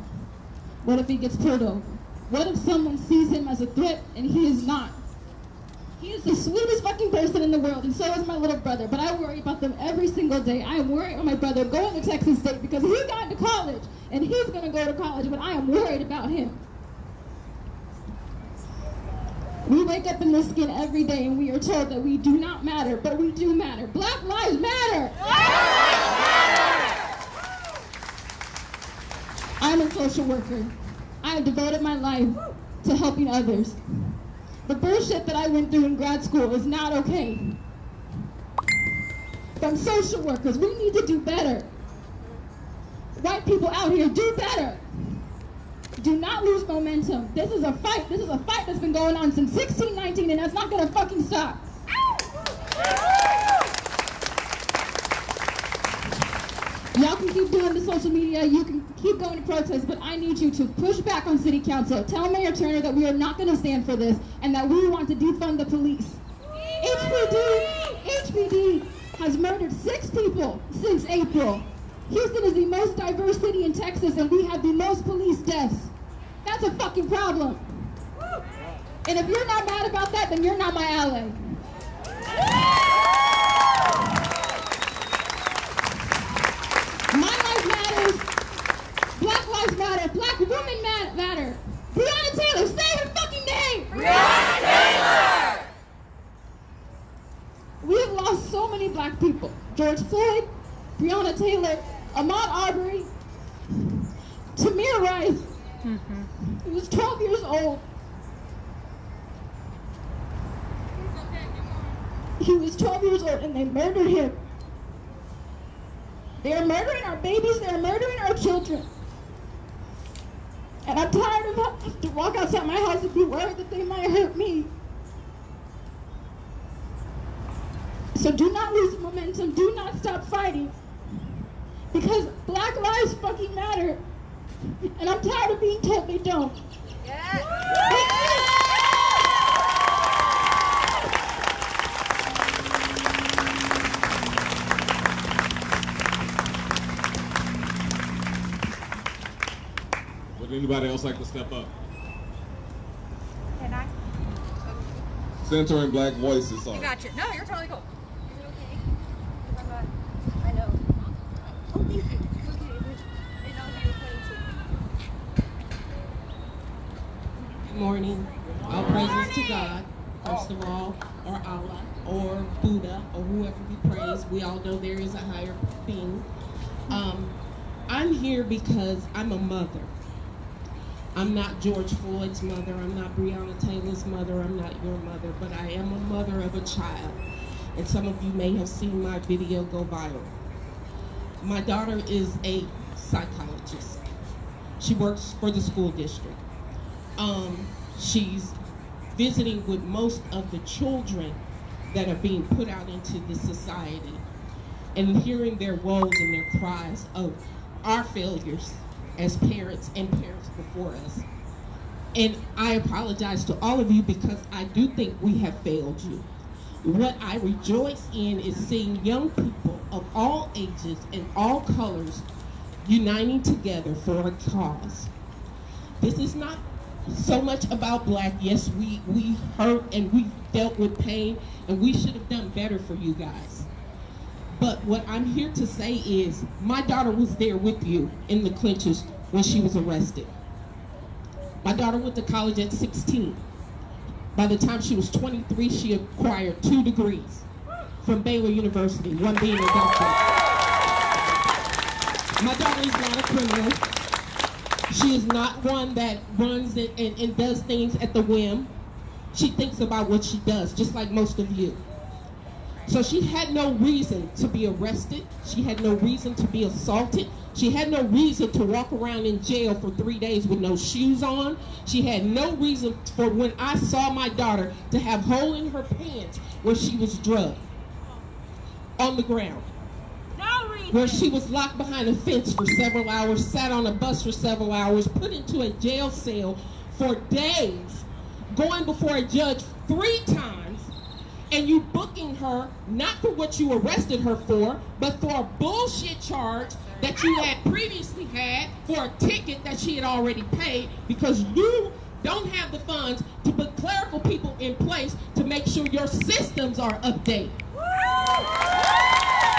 What if he gets pulled over? What if someone sees him as a threat and he is not? He is the sweetest fucking person in the world, and so is my little brother, but I worry about them every single day. I am worried about my brother going to Texas State because he got into college, and he's going to go to college, but I am worried about him. We wake up in this skin every day and we are told that we do not matter, but we do matter. Black lives matter! Black lives matter! I'm a social worker. I have devoted my life to helping others. The bullshit that I went through in grad school is not okay. From social workers, we need to do better. White people out here, do better. Do not lose momentum. This is a fight. This is a fight that's been going on since 1619, and that's not gonna fucking stop. Y'all can keep doing the social media, you can keep going to protests, but I need you to push back on city council. Tell Mayor Turner that we are not going to stand for this and that we want to defund the police. HPD has murdered 6 people since April. Houston is the most diverse city in Texas and we have the most police deaths. That's a fucking problem. And if you're not mad about that, then you're not my ally. My life matters. Black lives matter. Black women matter. Breonna Taylor, say her fucking name. Breonna Taylor! We have lost so many black people. George Floyd, Breonna Taylor, Ahmaud Arbery, Tamir Rice. He was 12 years old. He was 12 years old and they murdered him. They are murdering our babies, they are murdering our children. And I'm tired of having to walk outside my house and be worried that they might hurt me. So do not lose momentum, do not stop fighting. Because Black lives fucking matter. And I'm tired of being told they don't. Yes. Would anybody else like to step up? Can I? Centering Black voices, sorry. I got you. No, you're totally cool. Is it okay? I know. Oh, thank you. It's okay. I know you're playing too. Good morning. All praises to God, first of all, or Allah, or Buddha, or whoever we praise. We all know there is a higher being. I'm here because I'm a mother. I'm not George Floyd's mother, I'm not Breonna Taylor's mother, I'm not your mother, but I am a mother of a child. And some of you may have seen my video go viral. My daughter is a psychologist. She works for the school district. She's visiting with most of the children that are being put out into the society and hearing their woes and their cries of our failures as parents and parents before us. And I apologize to all of you because I do think we have failed you. What I rejoice in is seeing young people of all ages and all colors uniting together for a cause. This is not so much about Black. Yes, we hurt and we dealt with pain and we should have done better for you guys. But what I'm here to say is my daughter was there with you in the clinches when she was arrested. My daughter went to college at 16. By the time she was 23, she acquired 2 degrees from Baylor University, one being a doctor. My daughter is not a criminal. She is not one that runs and does things at the whim. She thinks about what she does, just like most of you. So she had no reason to be arrested. She had no reason to be assaulted. She had no reason to walk around in jail for 3 days with no shoes on. She had no reason for when I saw my daughter to have a hole in her pants where she was drugged on the ground. Where she was locked behind a fence for several hours, sat on a bus for several hours, put into a jail cell for days, going before a judge 3 times, and you booking her not for what you arrested her for, but for a bullshit charge that you had previously had for a ticket that she had already paid because you don't have the funds to put clerical people in place to make sure your systems are updated.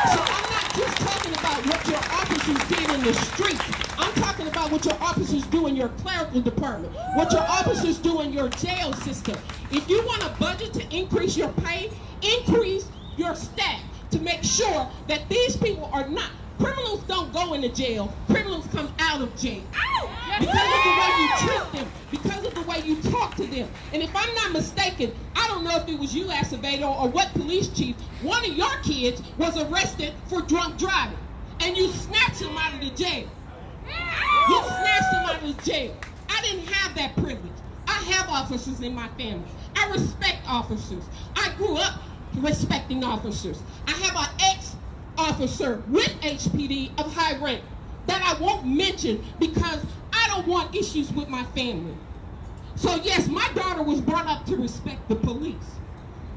So I'm not just talking about what your officers did in the street. I'm talking about what your officers do in your clerical department, what your officers do in your jail system. If you want a budget to increase your pay, increase your staff to make sure that these people are not. Criminals don't go into jail. Criminals come out of jail. Because of the way you treat them, because of the way you talk to them. And if I'm not mistaken, I don't know if it was you, Acevedo, or what police chief, one of your kids was arrested for drunk driving. And you snatched him out of the jail. You snatched him out of the jail. I didn't have that privilege. I have officers in my family. I respect officers. I grew up respecting officers. I have an ex officer with HPD of high rank that I won't mention because I don't want issues with my family. So yes, my daughter was brought up to respect the police.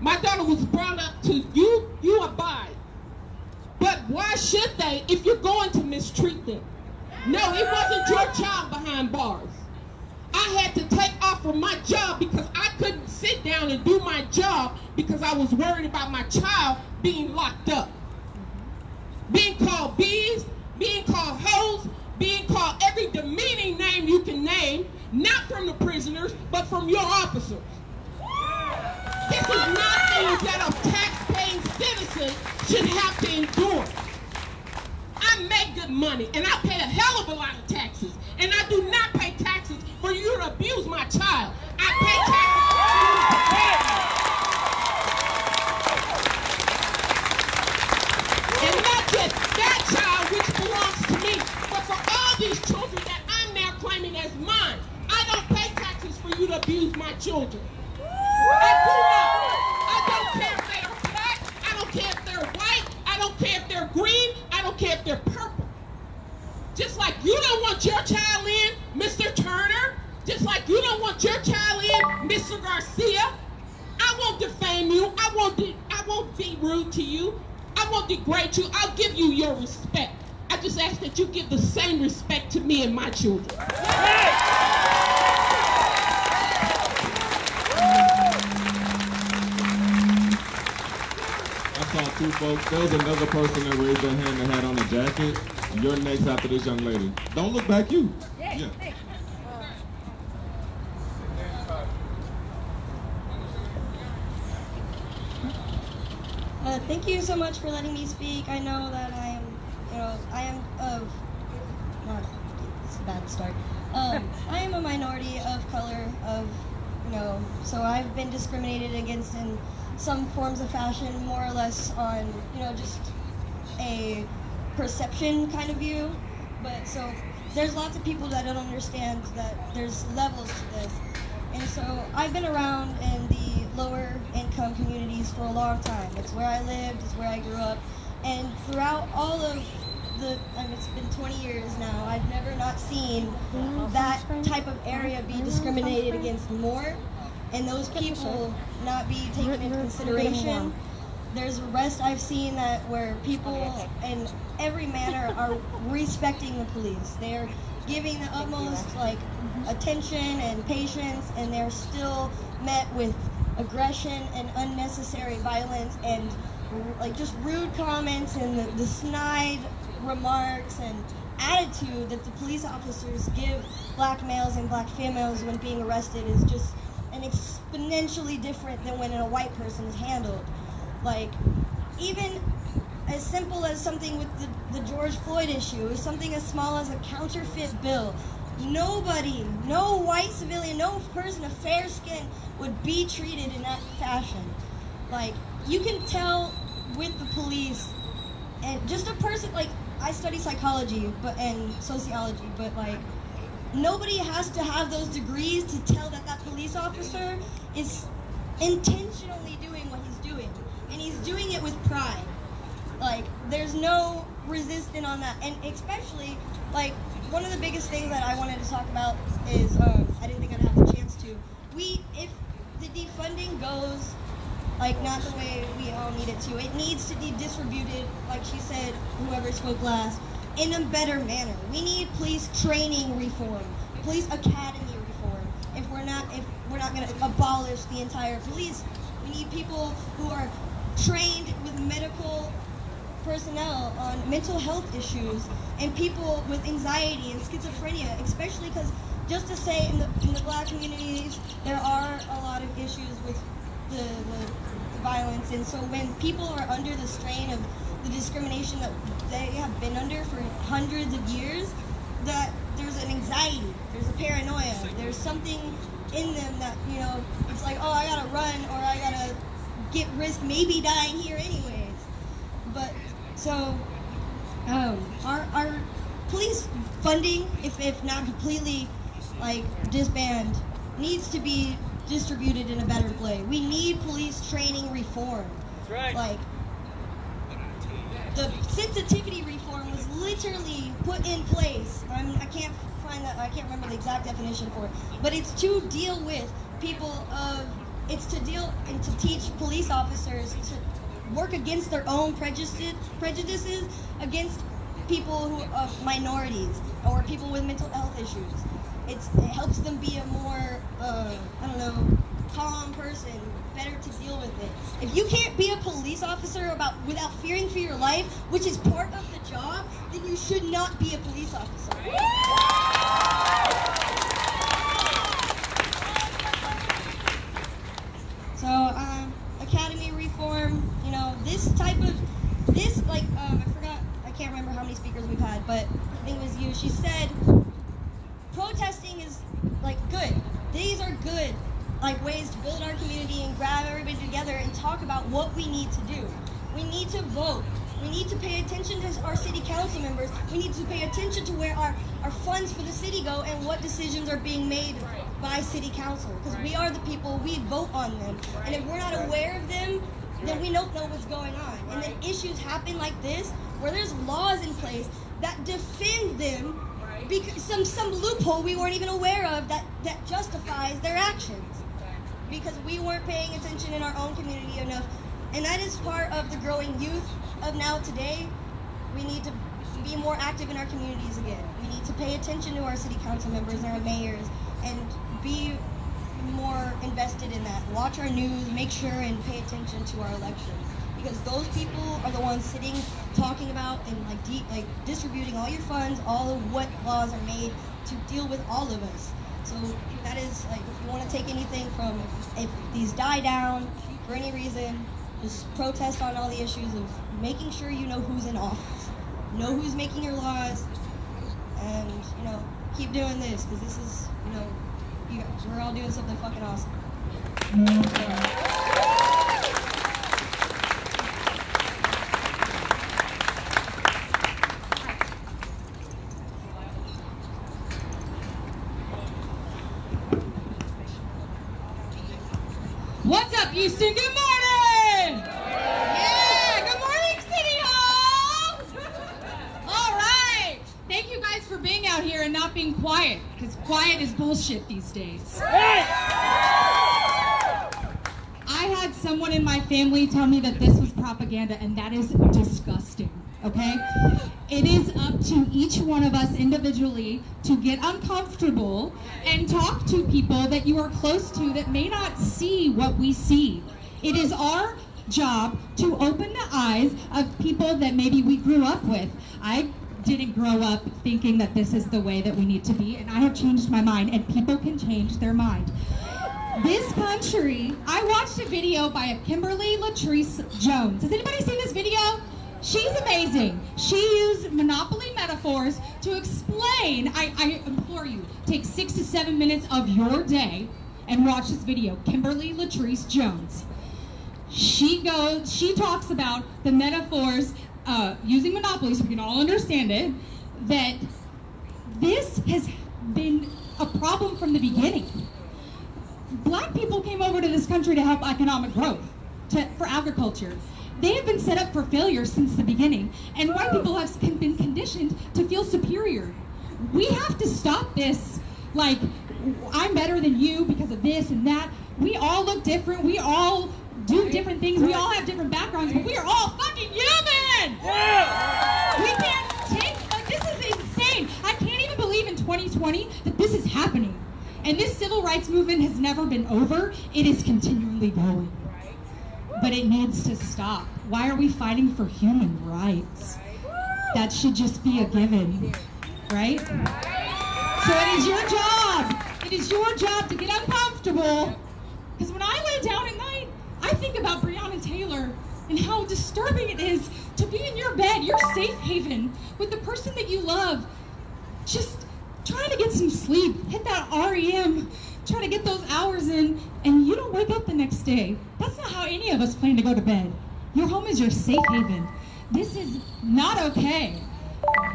My daughter was brought up to you abide. But why should they if you're going to mistreat them? No, it wasn't your child behind bars. I had to take off from my job because I couldn't sit down and do my job because I was worried about my child being locked up. Being called bees, being called hoes, being called every demeaning name you can name, not from the prisoners, but from your officers. This is not things that a tax-paying citizen should have to endure. I make good money, and I pay a hell of a lot of taxes, and I do not pay taxes for you to abuse my child. I pay taxes for you to protect me. And not just that child, which belongs to me, but for all these children that I'm now claiming as mine. I don't pay taxes for you to abuse my children. I do not. I don't care if they are black. I don't care if they're white. I don't care if they're green. I don't care if they're purple. Just like you don't want your child in, Mr. Turner. Just like you don't want your child in, Mr. Garcia. I won't defame you. I won't be rude to you. I won't degrade you. I'll give you your respect. I just ask that you give the same respect to me and my children. I saw two folks. There was another person that raised their hand that had on a jacket. You're next after this young lady. Don't look back, you. Yeah. Thank you so much for letting me speak. I know that I am of, it's a bad start. I am a minority of color, so I've been discriminated against in some forms of fashion, more or less on, just a perception kind of view. But so there's lots of people that don't understand that there's levels to this. And so I've been around in the lower income communities for a long time. It's where I lived, it's where I grew up. And throughout all of it's been 20 years now, I've never not seen that type of area be discriminated against more, and those people not be taken into consideration. There's arrests I've seen that where people in every manner are respecting the police. They're giving the utmost attention and patience, and they're still met with aggression and unnecessary violence and just rude comments and the snide remarks and attitude that the police officers give black males and black females when being arrested is just exponentially different than when a white person is handled. Even as simple as something with the George Floyd issue, or something as small as a counterfeit bill. Nobody, no white civilian, no person of fair skin would be treated in that fashion. You can tell with the police, and just a person, I study psychology and sociology, but nobody has to have those degrees to tell that that police officer is intentionally doing what he's doing, and he's doing it with pride. There's no resistance on that, and especially, one of the biggest things that I wanted to talk about is, I didn't think I'd have the chance to, if the defunding goes, not the way we all need it to, it needs to be distributed, like she said, whoever spoke last, in a better manner. We need police training reform, police academy reform. If we're not going to abolish the entire police, we need people who are trained with medical personnel on mental health issues and people with anxiety and schizophrenia, especially because, just to say, in the black communities, there are a lot of issues with the violence, and so when people are under the strain of the discrimination that they have been under for hundreds of years, that there's an anxiety, there's a paranoia, there's something in them that, it's like, oh, I gotta run, or I gotta risk maybe dying here anyways. But so our police funding, if not completely disbanded, needs to be distributed in a better way. We need police training reform. That's right. the sensitivity reform was literally put in place. I can't find that. I can't remember the exact definition for it, but it's to deal with people of. It's to deal and to teach police officers to work against their own prejudices against people who of minorities or people with mental health issues. It helps them be a more calm person, better to deal with it. If you can't be a police officer without fearing for your life, which is part of the job, then you should not be a police officer. So, academy reform, I can't remember how many speakers we've had, but I think it was you. She said, protesting is, good. These are good, ways to build our community and grab everybody together and talk about what we need to do. We need to vote. We need to pay attention to our city council members. We need to pay attention to where our funds for the city go and what decisions are being made by city council. Because we are the people, we vote on them. And if we're not aware of them, then we don't know what's going on. And then issues happen like this, where there's laws in place that defend them because some loophole we weren't even aware of that justifies their actions. Because we weren't paying attention in our own community enough. And that is part of the growing youth of now today. We need to be more active in our communities again. We need to pay attention to our city council members and our mayors and be more invested in that. Watch our news, make sure and pay attention to our elections. Because those people are the ones sitting, talking about and distributing all your funds, all of what laws are made to deal with all of us. So that is, if you want to take anything from, if these die down for any reason, just protest on all the issues of making sure you know who's in office, know who's making your laws, and, keep doing this, because this is, we're all doing something fucking awesome. What's up, Houston? Good morning! Yeah, good morning, City Hall! All right. Thank you guys for being out here and not being quiet, because quiet is bullshit these days. I had someone in my family tell me that this was propaganda, and that is disgusting, okay? It is up to each one of us individually to get uncomfortable and talk to people that you are close to that may not see what we see. It is our job to open the eyes of people that maybe we grew up with. I didn't grow up thinking that this is the way that we need to be, and I have changed my mind, and people can change their mind. This country, I watched a video by a Kimberly Latrice Jones. Has anybody seen this video? She's amazing. She used Monopoly metaphors to explain. I implore you, take 6 to 7 minutes of your day and watch this video. Kimberly Latrice Jones. She talks about the metaphors using Monopoly, so we can all understand it, that this has been a problem from the beginning. Black people came over to this country to help economic growth, for agriculture. They have been set up for failure since the beginning, and white people have been conditioned to feel superior. We have to stop this, I'm better than you because of this and that. We all look different, we all do different things, we all have different backgrounds, but we are all fucking human! We can't this is insane. I can't even believe in 2020 that this is happening. And this civil rights movement has never been over, it is continually going. But it needs to stop. Why are we fighting for human rights? That should just be a given, right? So it is your job. It is your job to get uncomfortable. Because when I lay down at night, I think about Breonna Taylor and how disturbing it is to be in your bed, your safe haven, with the person that you love, just trying to get some sleep, hit that REM, try to get those hours in, and you don't wake up the next day. That's not how any of us plan to go to bed. Your home is your safe haven. This is not okay.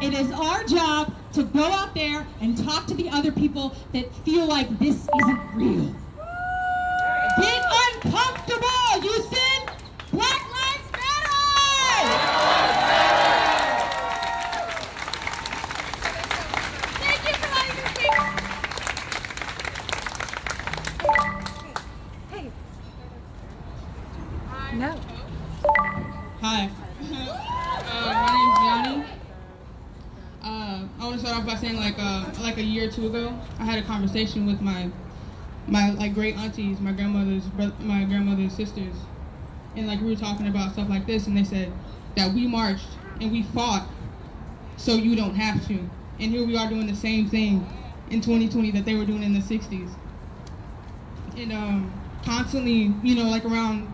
It is our job to go out there and talk to the other people that feel like this isn't real. Get uncomfortable, Houston! Black Lives Matter! like a year or two ago, I had a conversation with my like great aunties, my grandmother's sisters, and like we were talking about stuff like this, and they said that we marched and we fought so you don't have to, and here we are doing the same thing in 2020 that they were doing in the 60s, and constantly, you know, like around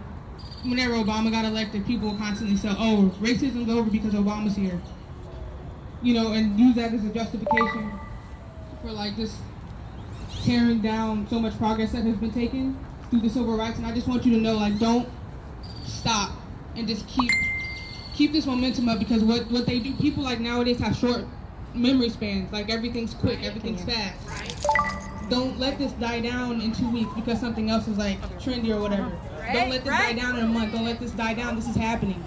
whenever Obama got elected, people would constantly say, oh, racism's over because Obama's here. You know, and use that as a justification for like just tearing down so much progress that has been taken through the civil rights. And I just want you to know, like, don't stop and just keep this momentum up, because what they do, people like nowadays have short memory spans. Like everything's quick, everything's fast. Don't let this die down in 2 weeks because something else is like trendy or whatever. Don't let this die down in a month. Don't let this die down. This is happening.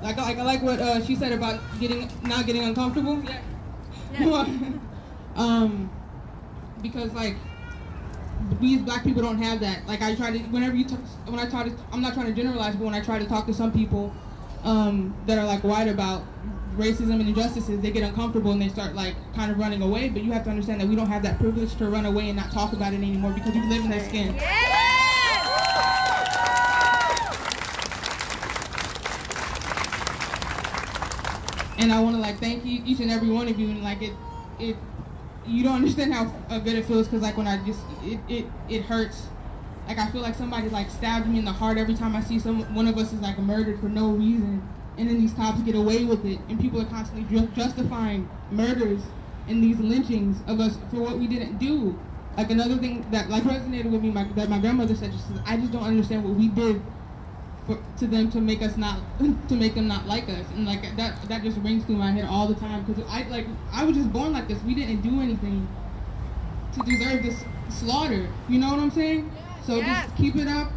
Like I like what she said about not getting uncomfortable. Yeah. Because like we as black people don't have that. Like I try to I'm not trying to generalize, but when I try to talk to some people that are like white about racism and injustices, they get uncomfortable and they start like kind of running away. But you have to understand that we don't have that privilege to run away and not talk about it anymore because we live in their skin. And I want to like thank each and every one of you, and like it you don't understand how good it feels, because like when I just it hurts. Like I feel like somebody like stabbed me in the heart every time I see one of us is like murdered for no reason, and then these cops get away with it, and people are constantly justifying murders and these lynchings of us for what we didn't do. Like another thing that like resonated with me, that my grandmother said, I just don't understand what we did to them to make them not like us, and like that just rings through my head all the time, because I was just born like this. We didn't do anything to deserve this slaughter. You know what I'm saying? So just keep it up.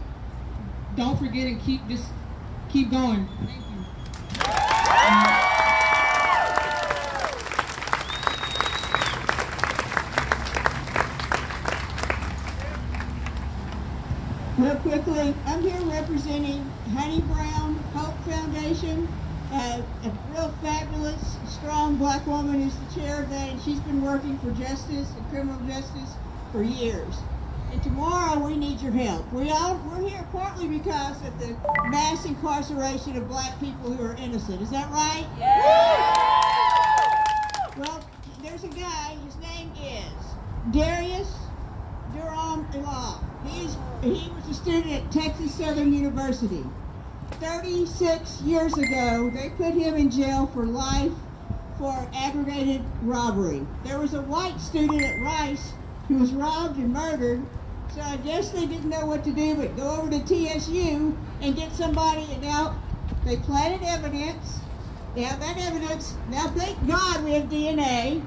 Don't forget, and keep going. Thank you. Real quickly, I'm here representing Honey Brown Hope Foundation, a real fabulous, strong black woman who's the chair of that, and she's been working for justice and criminal justice for years. And tomorrow we need your help. We're here partly because of the mass incarceration of black people who are innocent. Is that right? Yeah. Well, there's a guy, his name is Darius Durham Elam. He was a student at Texas Southern University. 36 years ago, they put him in jail for life for aggravated robbery. There was a white student at Rice who was robbed and murdered, so I guess they didn't know what to do but go over to TSU and get somebody, and now they planted evidence. They have that evidence. Now, thank God we have DNA.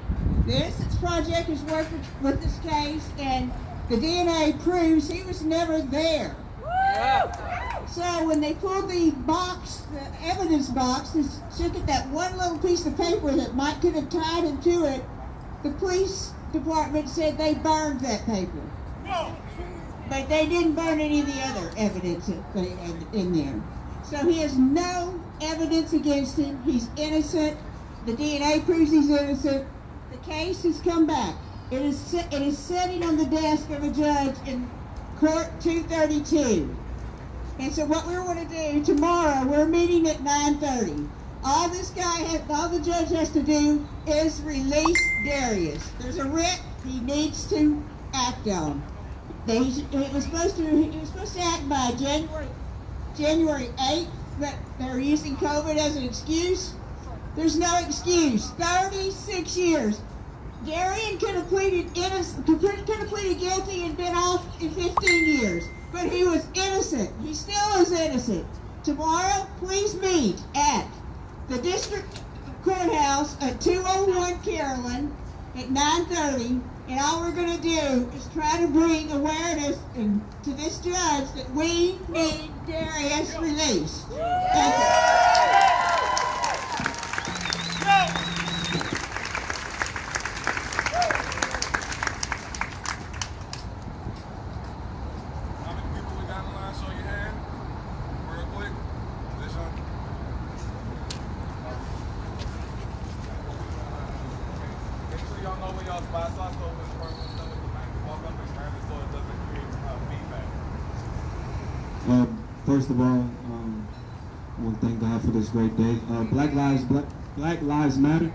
The Innocence Project has worked with this case, and the DNA proves he was never there. Yeah. So when they pulled the evidence box, look at that one little piece of paper that could have tied him to it, the police department said they burned that paper. No. But they didn't burn any of the other evidence in there. So he has no evidence against him. He's innocent. The DNA proves he's innocent. The case has come back. It is sitting on the desk of a judge in court 232. And so what we want to do tomorrow, we're meeting at 9:30. All the judge has to do is release Darius. There's a writ he needs to act on. He was supposed to act by January 8th, but they're using COVID as an excuse. There's no excuse. 36 years. Darian could have pleaded guilty and been off in 15 years, but he was innocent. He still is innocent. Tomorrow, please meet at the district courthouse at 201 Carolyn at 9:30, and all we're going to do is try to bring awareness to this judge that we need Darius released. Thank you. Y'all know where y'all spot First of all, I want to thank God for this great day. Black Lives Matter.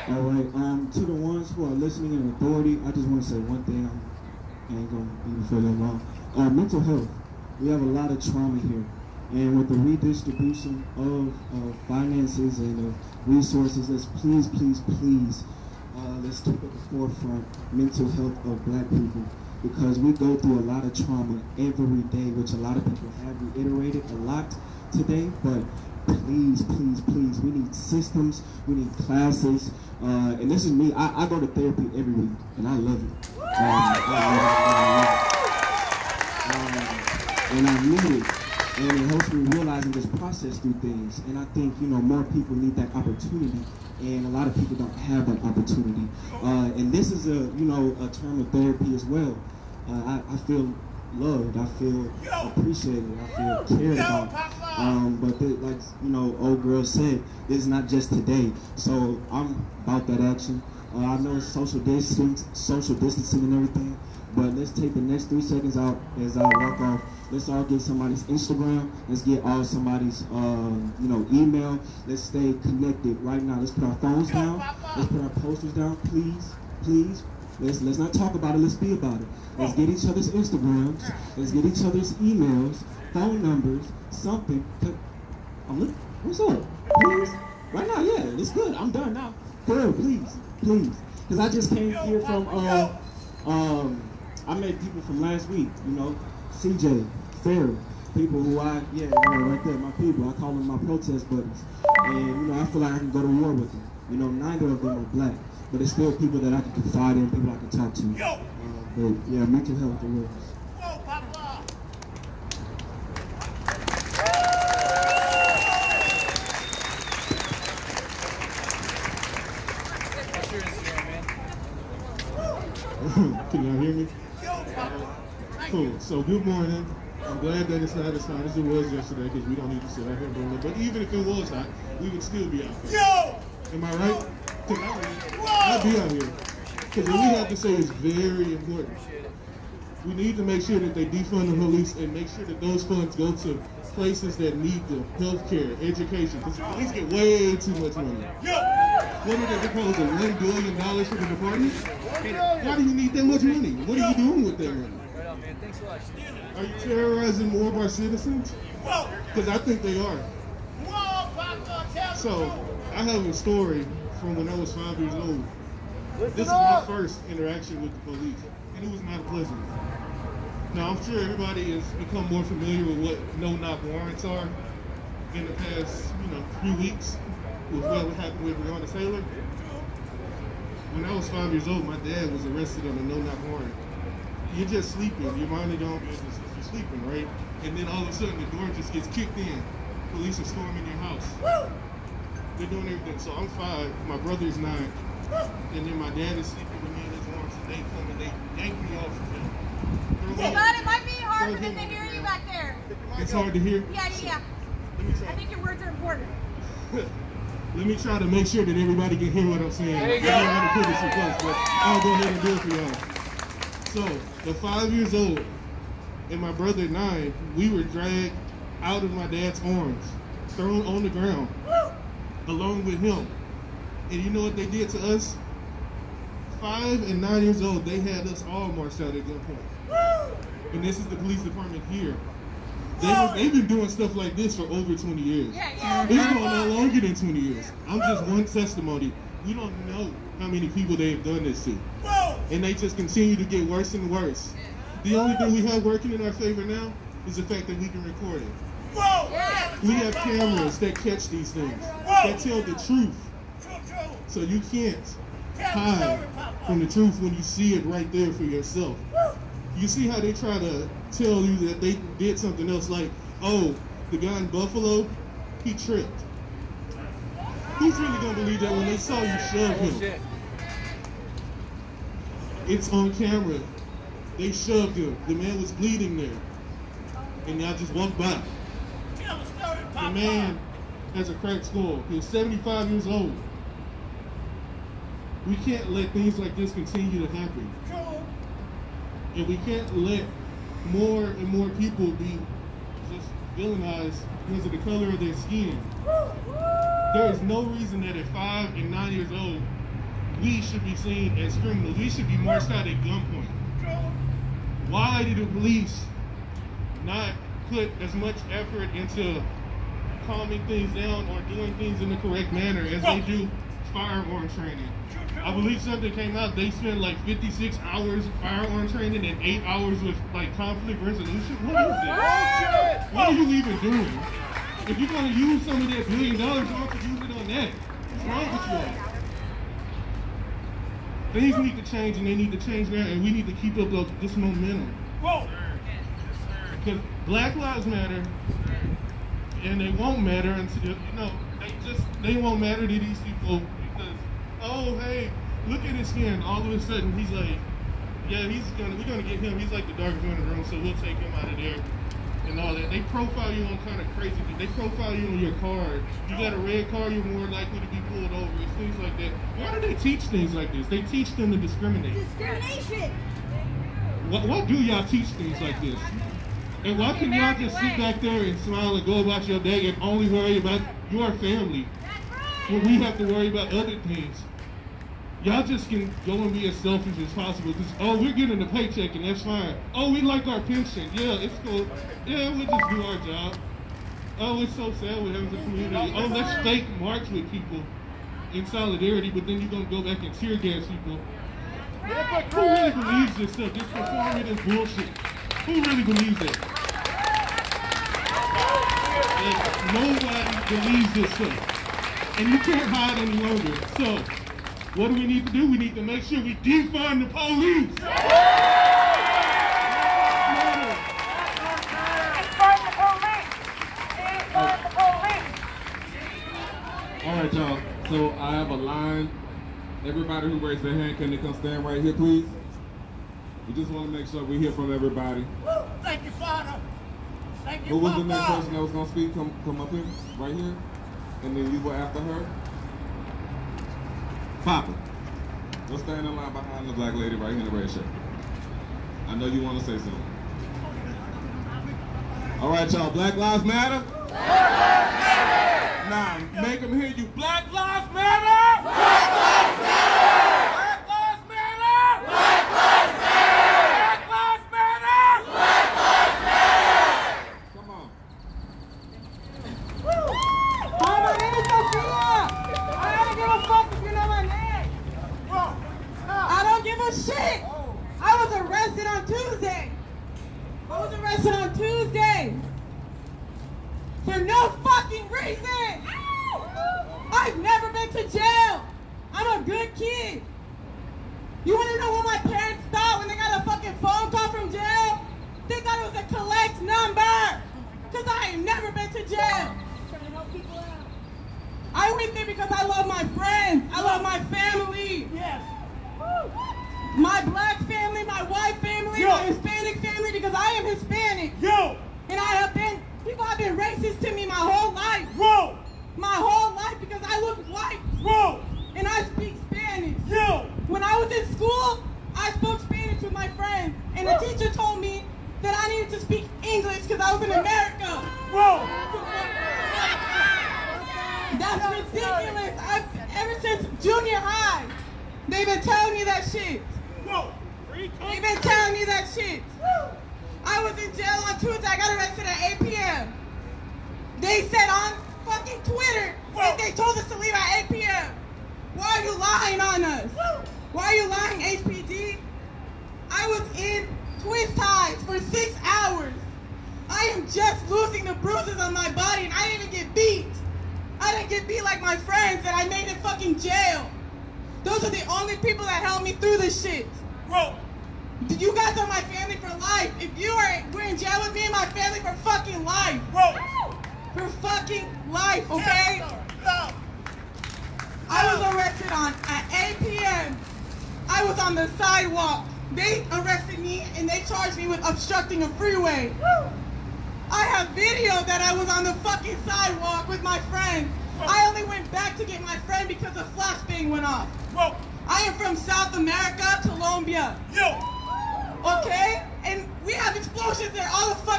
All right. To the ones who are listening in authority, I just want to say one thing. I ain't gonna be for that long. Mental health. We have a lot of trauma here, and with the redistribution of finances and resources, let's please, let's keep at the forefront mental health of Black people, because we go through a lot of trauma every day, which a lot of people have reiterated a lot today. But please, we need systems, we need classes, and this is me. I go to therapy every week, and I love it. And I need it, and it helps me realize and just process through things. And I think, more people need that opportunity, and a lot of people don't have that opportunity. And this is a term of therapy as well. I feel loved, I feel appreciated, I feel cared about. But like old girl said, this is not just today. So I'm about that action. I know it's social distancing and everything, but let's take the next 3 seconds out as I walk off. Let's all get somebody's Instagram. Let's get all somebody's email. Let's stay connected right now. Let's put our phones down. Let's put our posters down, please. Let's not talk about it. Let's be about it. Let's get each other's Instagrams. Let's get each other's emails, phone numbers, something. What's up? Please. Right now, yeah, it's good. I'm done now. For real, please. Because I just came here from, I met people from last week, CJ, Farrell, people who right there, my people. I call them my protest buddies. And, I feel like I can go to war with them. Neither of them are Black, but it's still people that I can confide in, people I can talk to. But yeah, mental health awareness. Can y'all hear me? Cool. So good morning. I'm glad that it's not as hot as it was yesterday, because we don't need to sit out here doing it. But even if it was hot, we would still be out here. Am I right? I'd be out here. Because what we have to say is very important. We need to make sure that they defund the police and make sure that those funds go to places that need them: healthcare, education. Because the police get way too much money. What did they propose, $1 billion for the department? Why do you need that much money? What are you doing with that money? Are you terrorizing more of our citizens? Because I think they are. So, I have a story from when I was 5 years old. This is my first interaction with the police, and it was not a pleasant one. Now, I'm sure everybody has become more familiar with what no-knock warrants are in the past, few weeks with what happened with Breonna Taylor. When I was 5 years old, my dad was arrested on a no-knock warrant. You're just sleeping, you're minding your own business, you're sleeping, right? And then all of a sudden the door just gets kicked in. Police are storming your house. They're doing everything. So I'm 5, my brother's 9, and then my dad is sleeping with me in his arms, and they come and they yank me off of him. God, it might be hard for them to hear you back there. It's hard to hear? Yeah. I think your words are important. Let me try to make sure that everybody can hear what I'm saying. I don't want to put it too close, but I'll go ahead and do it for y'all. So, at 5 years old, and my brother at 9, we were dragged out of my dad's arms, thrown on the ground, along with him. And you know what they did to us? 5 and 9 years old, they had us all marched out at gunpoint. And this is the police department here. They've been doing stuff like this for over 20 years. It's going on longer than 20 years. I'm just one testimony. We don't know how many people they've done this to. And they just continue to get worse and worse. The only thing we have working in our favor now is the fact that we can record it. We have cameras that catch these things, that tell the truth. So you can't hide from the truth when you see it right there for yourself. You see how they try to tell you that they did something else, like, oh, the guy in Buffalo, he tripped. Who's really gonna believe that when they saw you shove him? It's on camera. They shoved him. The man was bleeding there. And y'all just walked by. The man has a cracked skull. He's 75 years old. We can't let things like this continue to happen. And we can't let more and more people be just villainized because of the color of their skin. There is no reason that at 5 and 9 years old, we should be seen as criminals. We should be marched out at gunpoint. Why did the police not put as much effort into calming things down or doing things in the correct manner as they do firearm training? I believe something came out, they spend like 56 hours firearm training and 8 hours with like conflict resolution. What is that? What are you even doing? If you're gonna use some of that $1 billion, why don't you use it on that? What's wrong with you all? Things need to change, and they need to change now, and we need to keep up this momentum. Because Black Lives Matter, and they won't matter until, they won't matter to these people because, oh, hey, look at his skin. All of a sudden, he's like, yeah, we're gonna get him. He's like the darkest one in the room, so we'll take him out of there. And all that. They profile you on kind of crazy things. They profile you on your card. You got a red card, you're more likely to be pulled over. It's things like that. Why do they teach things like this? They teach them to discriminate. Discrimination. Why do y'all teach things like this? And why can y'all just sit back there and smile and go about your day and only worry about your family when we have to worry about other things? Y'all just can go and be as selfish as possible because, oh, we're getting a paycheck and that's fine. Oh, we like our pension. Yeah, it's cool. Yeah, we'll just do our job. Oh, it's so sad we're having the community. Oh, let's fake march with people in solidarity, but then you're going to go back and tear gas people. Who really believes this stuff? This performative bullshit. Who really believes that? Nobody believes this stuff. And you can't hide any longer. So, what do we need to do? We need to make sure we defund the police. All right, y'all. So I have a line. Everybody who raised their hand, can they come stand right here, please? We just want to make sure we hear from everybody. Thank you, Father. Thank you, Who was the next Papa. person that was going to speak? Come up here, right here. And then you go after her. Papa. Go stand in line behind the black lady right here in the red shirt. I know you want to say something. All right, y'all. Black Lives Matter? Now, make them hear you. Black Lives Matter! Black Lives Matter! Black Lives Matter! Black Lives Matter! Black Lives Matter! Black Lives Matter! Come on. Hi, my name is Sophia. I don't give a fuck if you know my name. I don't give a shit. I was arrested on Tuesday. For no fucking reason. I've never been to jail. I'm a good kid. You want to know what my parents thought when they got a fucking phone call from jail? They thought it was a collect number. Because I ain't never been to jail. Trying to help people out. I went there because I love my friends. I love my family. Yes. My black family, my white family, my Hispanic family, because I am Hispanic. And people have been racist to me my whole life. My whole life because I look white. And I speak Spanish. When I was in school, I spoke Spanish with my friends. And the teacher told me that I needed to speak English because I was in America. That's ridiculous. Ever since junior high, they've been telling me that shit. They've been telling me that shit. I was in jail on Tuesday. I got arrested at 8 p.m. They said on fucking Twitter that they told us to leave at 8 p.m. Why are you lying on us? Why are you lying, HPD? I was in twist ties for 6 hours. I am just losing the bruises on my body and I didn't even get beat. I didn't get beat like my friends that I made in fucking jail. Those are the only people that helped me through this shit. You guys are my family for life. If we're in jail with me and my family for fucking life. For fucking life, okay? I was arrested at 8 p.m. I was on the sidewalk. They arrested me and they charged me with obstructing a freeway. I have video that I was on the fucking sidewalk with my friend. I only went back to get my friend because a flashbang went off. I am from South America, Colombia. Okay? And we have explosions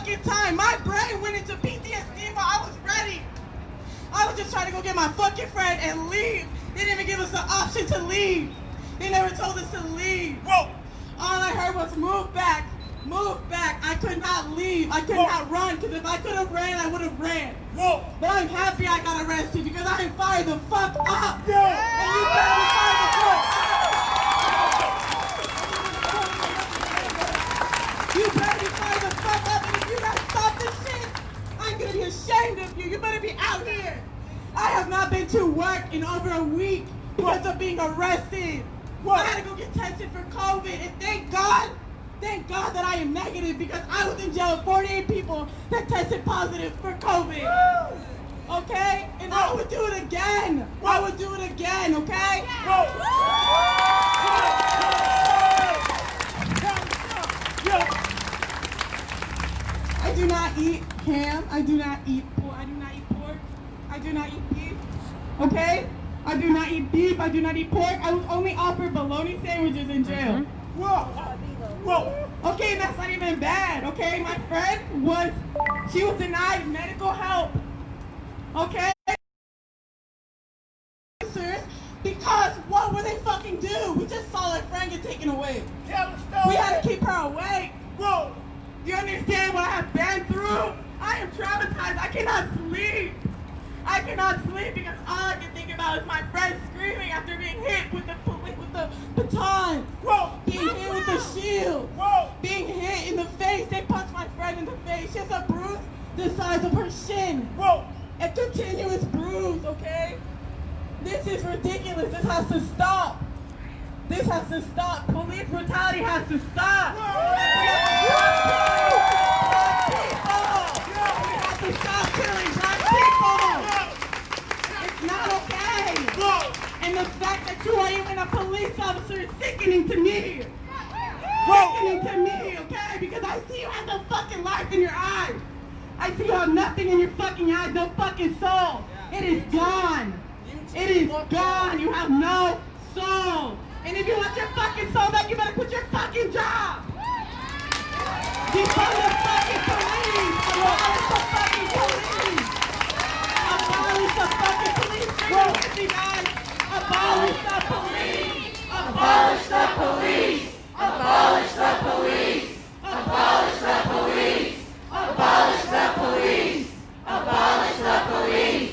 fucking time. My brain went into PTSD, but I was ready. I was just trying to go get my fucking friend and leave. They didn't even give us the option to leave. They never told us to leave. Whoa. All I heard was move back, move back. I could not leave. I could not run, because if I could have ran, I would have ran. Whoa. But I'm happy I got arrested because I am fired the fuck up. Yeah. And you better be fired the fuck up. You better be fired the fuck up. And if you guys stop this shit, I'm going to be ashamed of you. You better be out here. I have not been to work in over a week because of being arrested. I had to go get tested for COVID, and thank God that I am negative because I was in jail with 48 people that tested positive for COVID. Okay? And I would do it again. I would do it again, okay? I do not eat ham. I do not eat pork. I do not eat pork. I do not eat beef. Okay? I do not eat beef. I do not eat pork. I was only offered bologna sandwiches in jail. Whoa. Okay, that's not even bad. Okay, my friend she was denied medical help. Okay? Because what would they fucking do? We just saw our friend get taken away. We had to keep her awake. Whoa. You understand what I have been through? I am traumatized. I cannot sleep. I cannot sleep because all I can think about is my friend screaming after being hit with the baton. Being hit with the shield. Being hit in the face. They punched my friend in the face. She has a bruise the size of her shin. A continuous bruise, okay? This is ridiculous. This has to stop. This has to stop. Police brutality has to stop. We have to stop killing black people. It's not okay. And the fact that you are even a police officer is sickening to me. Sickening to me, okay? Because I see you have no fucking life in your eyes. I see you have nothing in your fucking eyes, no fucking soul. It is gone. It is gone. You have no soul. And if you want your fucking soul back, you better quit your fucking job. Defund the fucking police. Abolish the fucking police. Abolish the fucking police. Bring it with me, guys. Abolish the police. Abolish the police. Abolish the police. Abolish the police. Abolish the police. Abolish the police.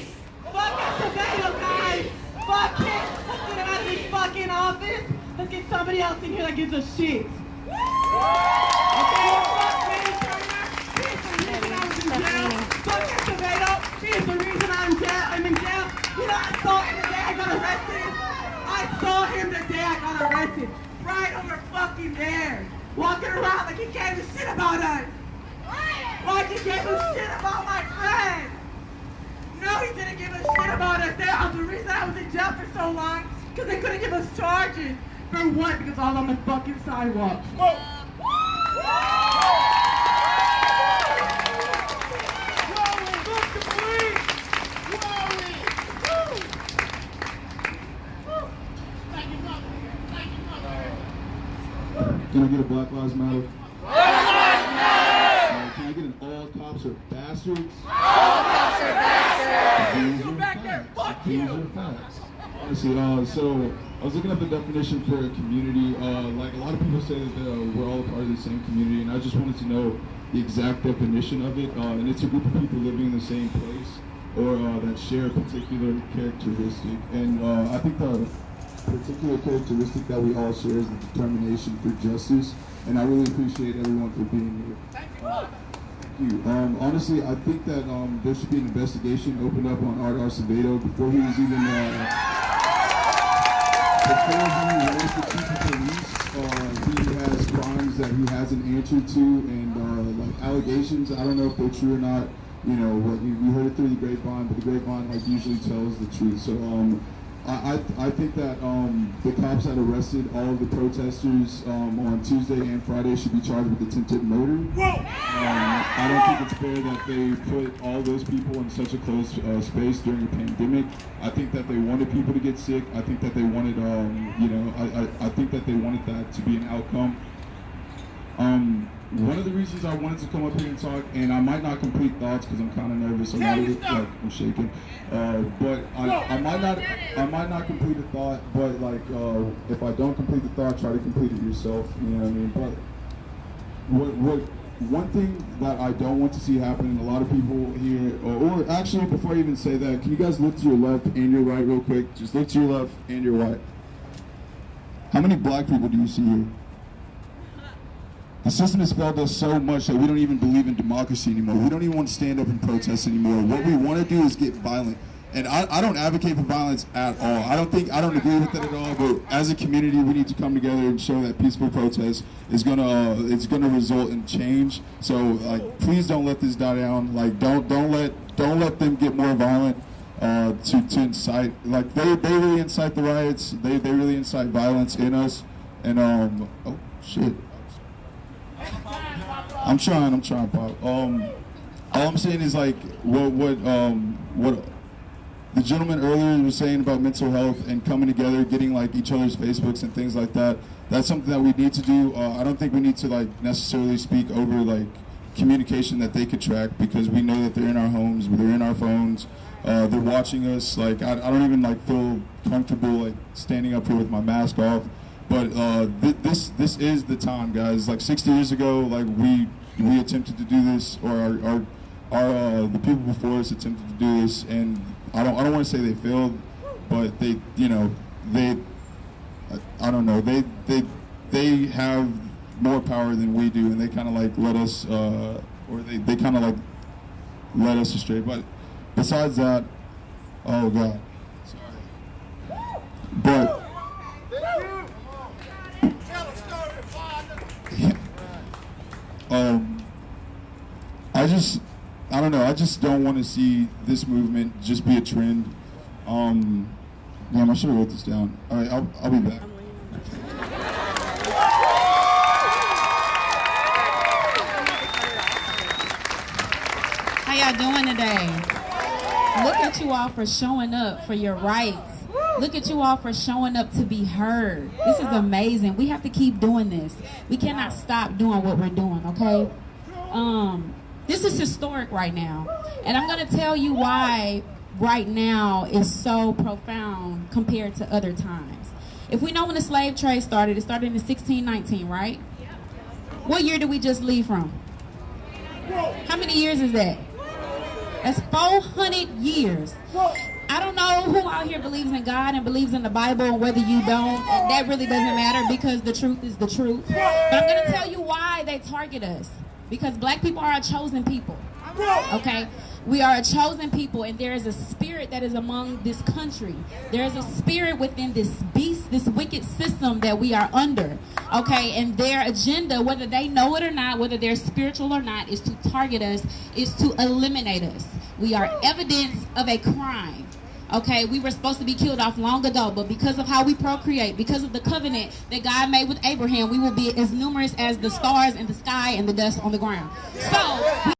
Fuck Acevedo, guys. Fuck him. Let's get him out of this fucking office. Let's get somebody else in here that gives a shit. Okay, fuck Manny Turner. He's the reason I was in jail. Fuck Acevedo. He's the reason I'm in jail. You know, I saw him the day I got arrested. I saw him the day I got arrested. Right over fucking there. Walking around like he gave a shit about us. Like he gave a shit about my friend. No, he didn't give a shit about us. That was the reason I was in jail for so long. Because they couldn't give us charges. For what? Because I was on the fucking sidewalk. Can I get a Black Lives Matter? Black Lives Matter! Can I get an all cops are bastards? All cops are bastards! Go back there, fuck you! These are facts. Honestly, so I was looking up the definition for a community. Like a lot of people say that we're all part of the same community, and I just wanted to know the exact definition of it. And it's a group of people living in the same place or that share a particular characteristic. And I think the particular characteristic that we all share is the determination for justice, and I really appreciate everyone for being here. Thank you. Honestly, I think that there should be an investigation opened up on Art Acevedo before he was even raised the chief of police. He has crimes that he hasn't answered to, and like allegations. I don't know if they're true or not. You know, we heard it through the grapevine, but the grapevine like usually tells the truth. So I think that the cops that arrested all of the protesters on Tuesday and Friday should be charged with attempted murder. I don't think it's fair that they put all those people in such a close space during a pandemic. I think that they wanted people to get sick. I think that they wanted, I think that they wanted that to be an outcome. one of the reasons I wanted to come up here and talk, and I might not complete thoughts because I'm kind of nervous. I'm shaking. But I might not complete a thought. But like, if I don't complete the thought, try to complete it yourself. You know what I mean? But one thing that I don't want to see happen, and a lot of people here, or actually, before I even say that, can you guys look to your left and your right real quick? Just look to your left and your right. How many black people do you see here? The system has failed us so much that we don't even believe in democracy anymore. We don't even want to stand up and protest anymore. What we want to do is get violent. And I don't advocate for violence at all. I don't agree with it at all, but as a community we need to come together and show that peaceful protest is gonna result in change. So like, please don't let this die down. Like don't let them get more violent to incite, like they really incite the riots. They really incite violence in us. And oh shit. I'm trying, Pop. All I'm saying is like what the gentleman earlier was saying about mental health and coming together, getting like each other's Facebooks and things like that. That's something that we need to do. I don't think we need to like necessarily speak over like communication that they could track, because we know that they're in our homes, they're in our phones, they're watching us. Like I don't even like feel comfortable like standing up here with my mask off. But this is the time, guys. Like 60 years ago, like we attempted to do this, or our the people before us attempted to do this, and I don't want to say they failed, but they I don't know, they have more power than we do, and they kind of like let us or they kind of like led us astray. But besides that, oh god, sorry, but. I don't know. I just don't want to see this movement just be a trend. Damn, I should have wrote this down. All right, I'll be back. How y'all doing today? Look at you all for showing up for your rights. Look at you all for showing up to be heard. This is amazing. We have to keep doing this. We cannot stop doing what we're doing, okay? This is historic right now. And I'm going to tell you why right now is so profound compared to other times. If we know when the slave trade started, it started in 1619, right? What year did we just leave from? How many years is that? That's 400 years. I don't know who out here believes in God and believes in the Bible, and whether you don't, that really doesn't matter, because the truth is the truth. But I'm going to tell you why they target us. Because black people are a chosen people, okay? We are a chosen people, and there is a spirit that is among this country. There is a spirit within this beast, this wicked system that we are under, okay? And their agenda, whether they know it or not, whether they're spiritual or not, is to target us, is to eliminate us. We are evidence of a crime. Okay, we were supposed to be killed off long ago, but because of how we procreate, because of the covenant that God made with Abraham, we will be as numerous as the stars in the sky and the dust on the ground. So